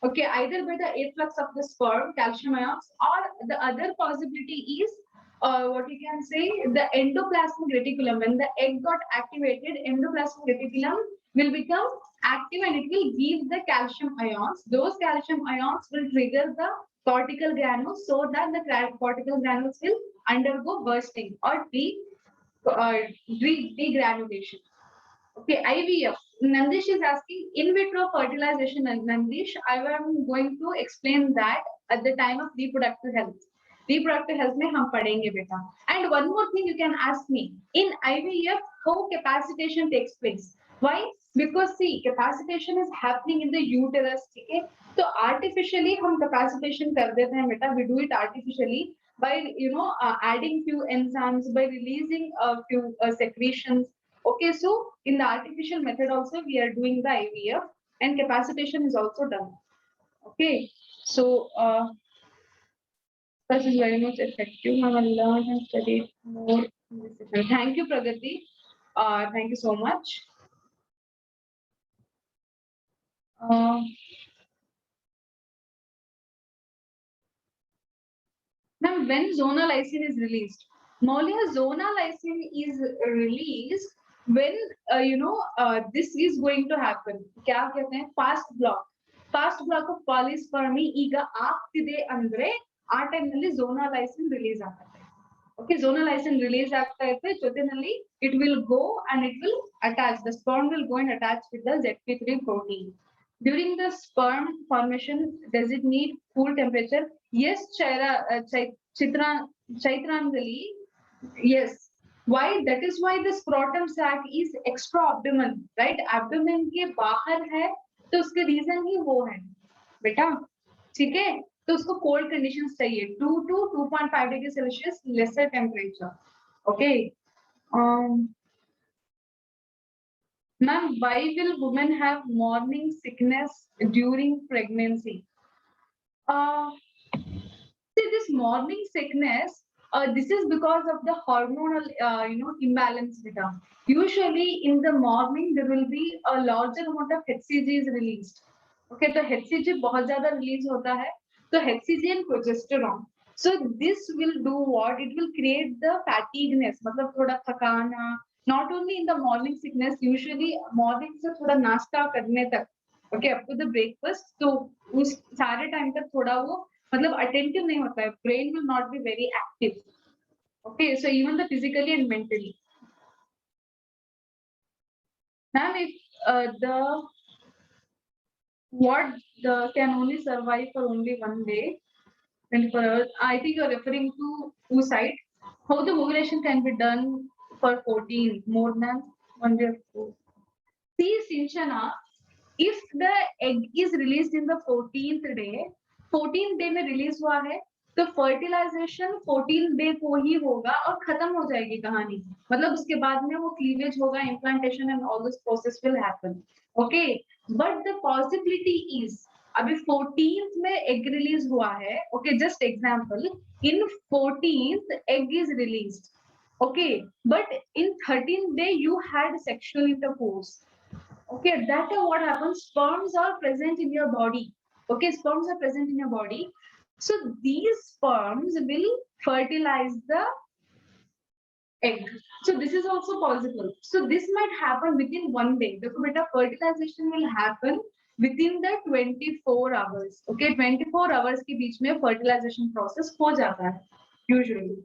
okay, either by the efflux of the sperm, calcium ions, or the other possibility is what you can say the endoplasmic reticulum. When the egg got activated, endoplasmic reticulum will become active and it will give the calcium ions. Those calcium ions will trigger the cortical granules so that the cortical granules will undergo bursting or degranulation. Okay, IVF. Nandish is asking in vitro fertilization. Nandish, I am going to explain that at the time of reproductive health. Reproductive health में हम पढ़ेंगे बेटा. And one more thing you can ask me. In IVF, how capacitation takes place? Why? Because see, capacitation is happening in the uterus. ठीक है? तो artificially हम capacitation कर देते हैं बेटा. We do it artificially by adding few enzymes, by releasing a few secretions. Okay, so in the artificial method also we are doing the IVF and capacitation is also done. Okay, so this is very much effective. I have learned and studied more in this session. Thank you, Pragati. Thank you so much. Now, when zonal lysine is released, Maulia, zonal lysine is released when this is going to happen. क्या कहते हैं? Fast block of polyspermy ಈಗ ಆಗ್ತಿದೆ ಅಂದ್ರೆ ಆ time ನಲ್ಲಿ zonal lysine release ಆಗುತ್ತೆ. Okay, zonal lysine release ಆಗ್ತಾ ಇರುತ್ತೆ ಜೊತೆನಲ್ಲಿ it will go and it will attach. The sperm will go and attach with the ZP3 protein. During the sperm formation, does it need cool temperature? Yes, Chaitranjali. Yes. Why? That is why the scrotum sac is extra abdomen, right? Abdomen के बाहर है, तो उसके reason ही वो है, बेटा, ठीक है? तो उसको cold conditions चाहिए, 2 to 2.5 degrees Celsius lesser temperature. Okay. Ma'am, why will women have morning sickness during pregnancy? See, this morning sickness, this is because of the hormonal, imbalance. Usually in the morning, there will be a larger amount of HCG is released. Okay, so HCG बहुत ज़्यादा release होता है, so HCG and progesterone. So this will do what? It will create the fatigueness, मतलब थोड़ा थकाना. Not only in the morning sickness, usually morning से थोड़ा नाश्ता करने तक, okay, up to the breakfast, तो उस सारे टाइम तक थोड़ा वो मतलब attentive नहीं होता है, brain will not be very active. Okay, so even the physically and mentally. Ma'am, if can only survive for only 1 day, 24 hours, I think you're referring to oocyte. How the ovulation can be done for 14 more than 1 day. See, Sinchana, if the egg is released in the 14th day में release हुआ है, तो fertilisation 14th day को ही होगा और खत्म हो जाएगी कहानी. मतलब उसके बाद में वो क्लीवेज होगा, implantation and all this process will happen. Okay, but the possibility is, अभी 14th में एग रिलीज हुआ है. Okay, just example, in 14th egg is released. Okay, but in 13th day you had sexual intercourse. Okay, that is what happens. Sperms are present in your body. Okay, sperms are present in your body. So these sperms will fertilize the egg. So this is also possible. So this might happen within one day. The fertilization will happen within the 24 hours. Okay, 24 hours के बीच में fertilization process हो जाता है usually.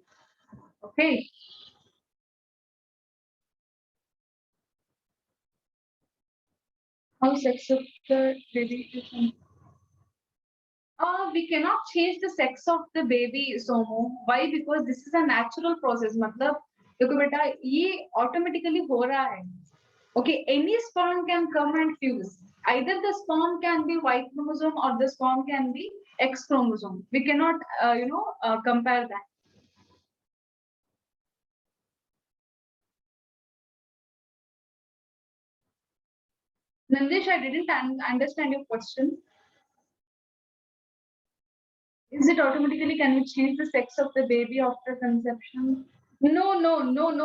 Okay. How sex of the baby is. We cannot change the sex of the baby, Somo. Why? Because this is a natural process. मतलब देखो बेटा, ये automatically हो रहा है. Okay, any sperm can come and fuse. Either the sperm can be Y chromosome or the sperm can be X chromosome. We cannot, compare that. Nandesh, I didn't understand your question. Is it automatically, can we change the sex of the baby after conception? No,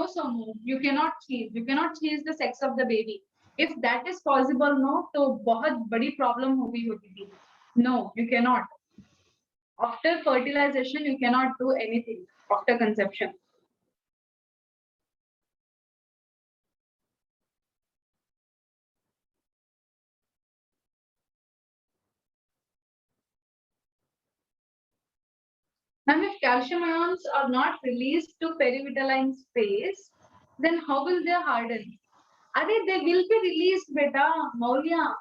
Somu. You cannot change. You cannot change the sex of the baby. If that is possible, no, तो बहुत बड़ी problem हो गई होती थी. No, you cannot. After fertilization, you cannot do anything after conception. Now, if calcium ions are not released to perivitaline space, then how will they harden? They will be released, beta, Maulya.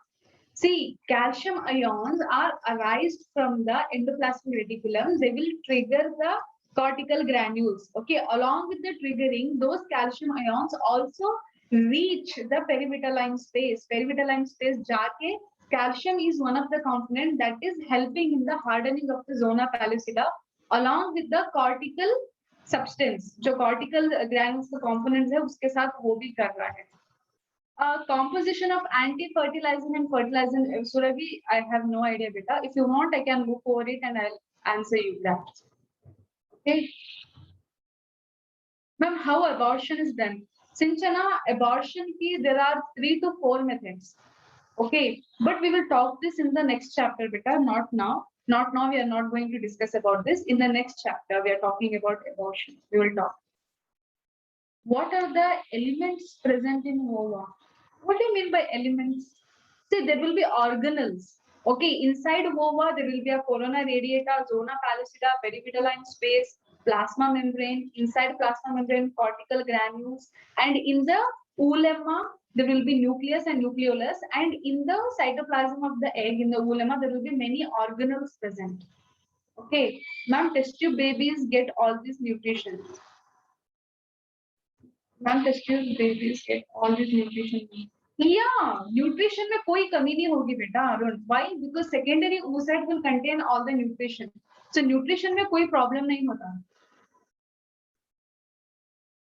See, calcium ions are arised from the endoplasmic reticulum. They will trigger the cortical granules. Okay, along with the triggering, those calcium ions also reach the perivitaline space. Perivitaline space, jaake, calcium is one of the components that is helping in the hardening of the zona pellucida, along with the cortical substance. जो cortical granules the components है, उसके साथ वो भी कर रहा है. Composition of anti-fertilizing and fertilizing. Suravi, I have no idea, beta. If you want, I can look over it and I'll answer you that. Okay. Ma'am, how abortion is done? Sinchana, abortion ki, there are 3 to 4 methods. Okay, but we will talk this in the next chapter, beta, not now. Not now, we are not going to discuss about this. In the next chapter, we are talking about abortion. We will talk. What are the elements present in ova? What do you mean by elements? See, there will be organelles. Okay, inside ova, there will be a corona radiata, zona pellucida, perivitaline space, plasma membrane, inside plasma membrane, cortical granules, and in the oolemma, there will be nucleus and nucleolus, and in the cytoplasm of the egg, in the oolemma, there will be many organelles present. Okay, ma'am, test tube babies get all this nutrition. Ma'am, test tube babies get all this nutrition. Yeah, nutrition में कोई कमी नहीं होगी बेटा Arun. Why? Because secondary oocyte will contain all the nutrition. So nutrition में कोई problem नहीं होता.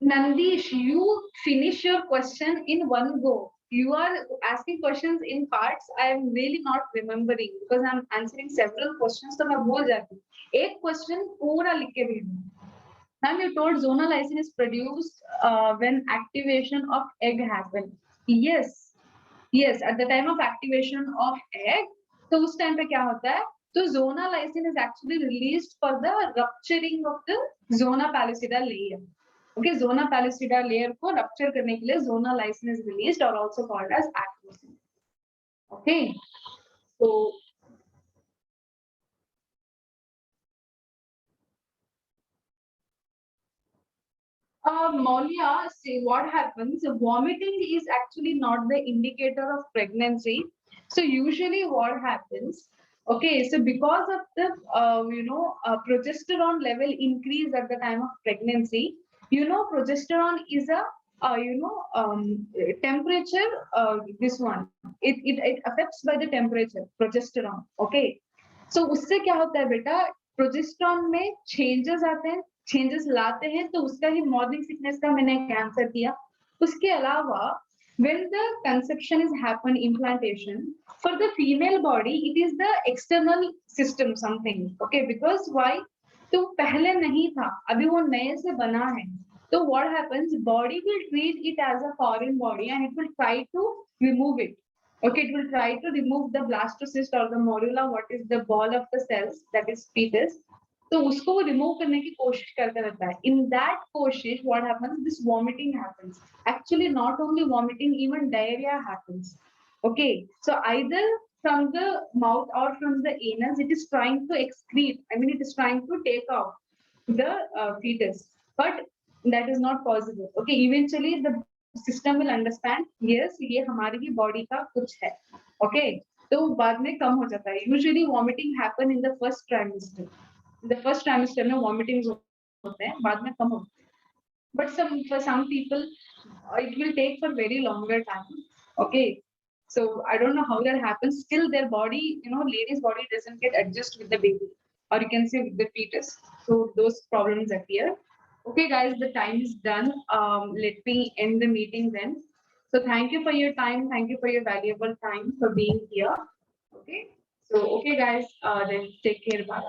Nandish, you finish your question in one go. You are asking questions in parts. I am really not remembering because I am answering several questions. तो मैं भूल जाती हूँ. एक question पूरा लिख के भेजना. Ma'am, you told zonal lysine is produced when activation of egg happens. Yes, at the time of activation of egg, तो उस time पे क्या होता है? तो zona lysine is actually released for the rupturing of the zona pellucida layer. Okay, zona pellucida layer को rupture करने के लिए zona lysine is released or also called as actinosin. Okay, so Maulia, see what happens. Vomiting is actually not the indicator of pregnancy. So usually what happens? Okay, so because of the progesterone level increase at the time of pregnancy, progesterone is a temperature, this one, it affects by the temperature, progesterone. Okay, so उससे क्या होता है बेटा, progesterone में changes आते हैं, changes लाते हैं, तो उसका ही मॉर्निंग सिकनेस का मैंने आंसर दिया. उसके अलावा when the conception is happen, implantation, for the female body it is the external system something. Okay, because why, तो पहले नहीं था, अभी वो नए से बना है. So what happens, body will treat it as a foreign body and it will try to remove it. Okay, it will try to remove the blastocyst or the morula, what is the ball of the cells, that is fetus. तो उसको remove करने की कोशिश करते रहता है. In that कोशिश what happens, this vomiting happens. Actually, not only vomiting, even diarrhea happens. Okay, so either from the mouth or from the anus, it is trying to excrete. I mean, it is trying to take out the fetus, but that is not possible. Okay, eventually the system will understand. Yes, ये हमारी ही body का कुछ है. Okay, तो बाद में कम हो जाता है. Usually, vomiting happen in the first trimester. The first trimester में vomiting होते हैं, बाद में कम होते हैं. But for some people, it will take for very longer time. Okay, so I don't know how that happens. Still, their body, lady's body doesn't get adjust with the baby, or you can say with the fetus. So those problems appear. Okay, guys, the time is done. Let me end the meeting then. So thank you for your time. Thank you for your valuable time for being here. Okay. So okay, guys. Then take care. Bye.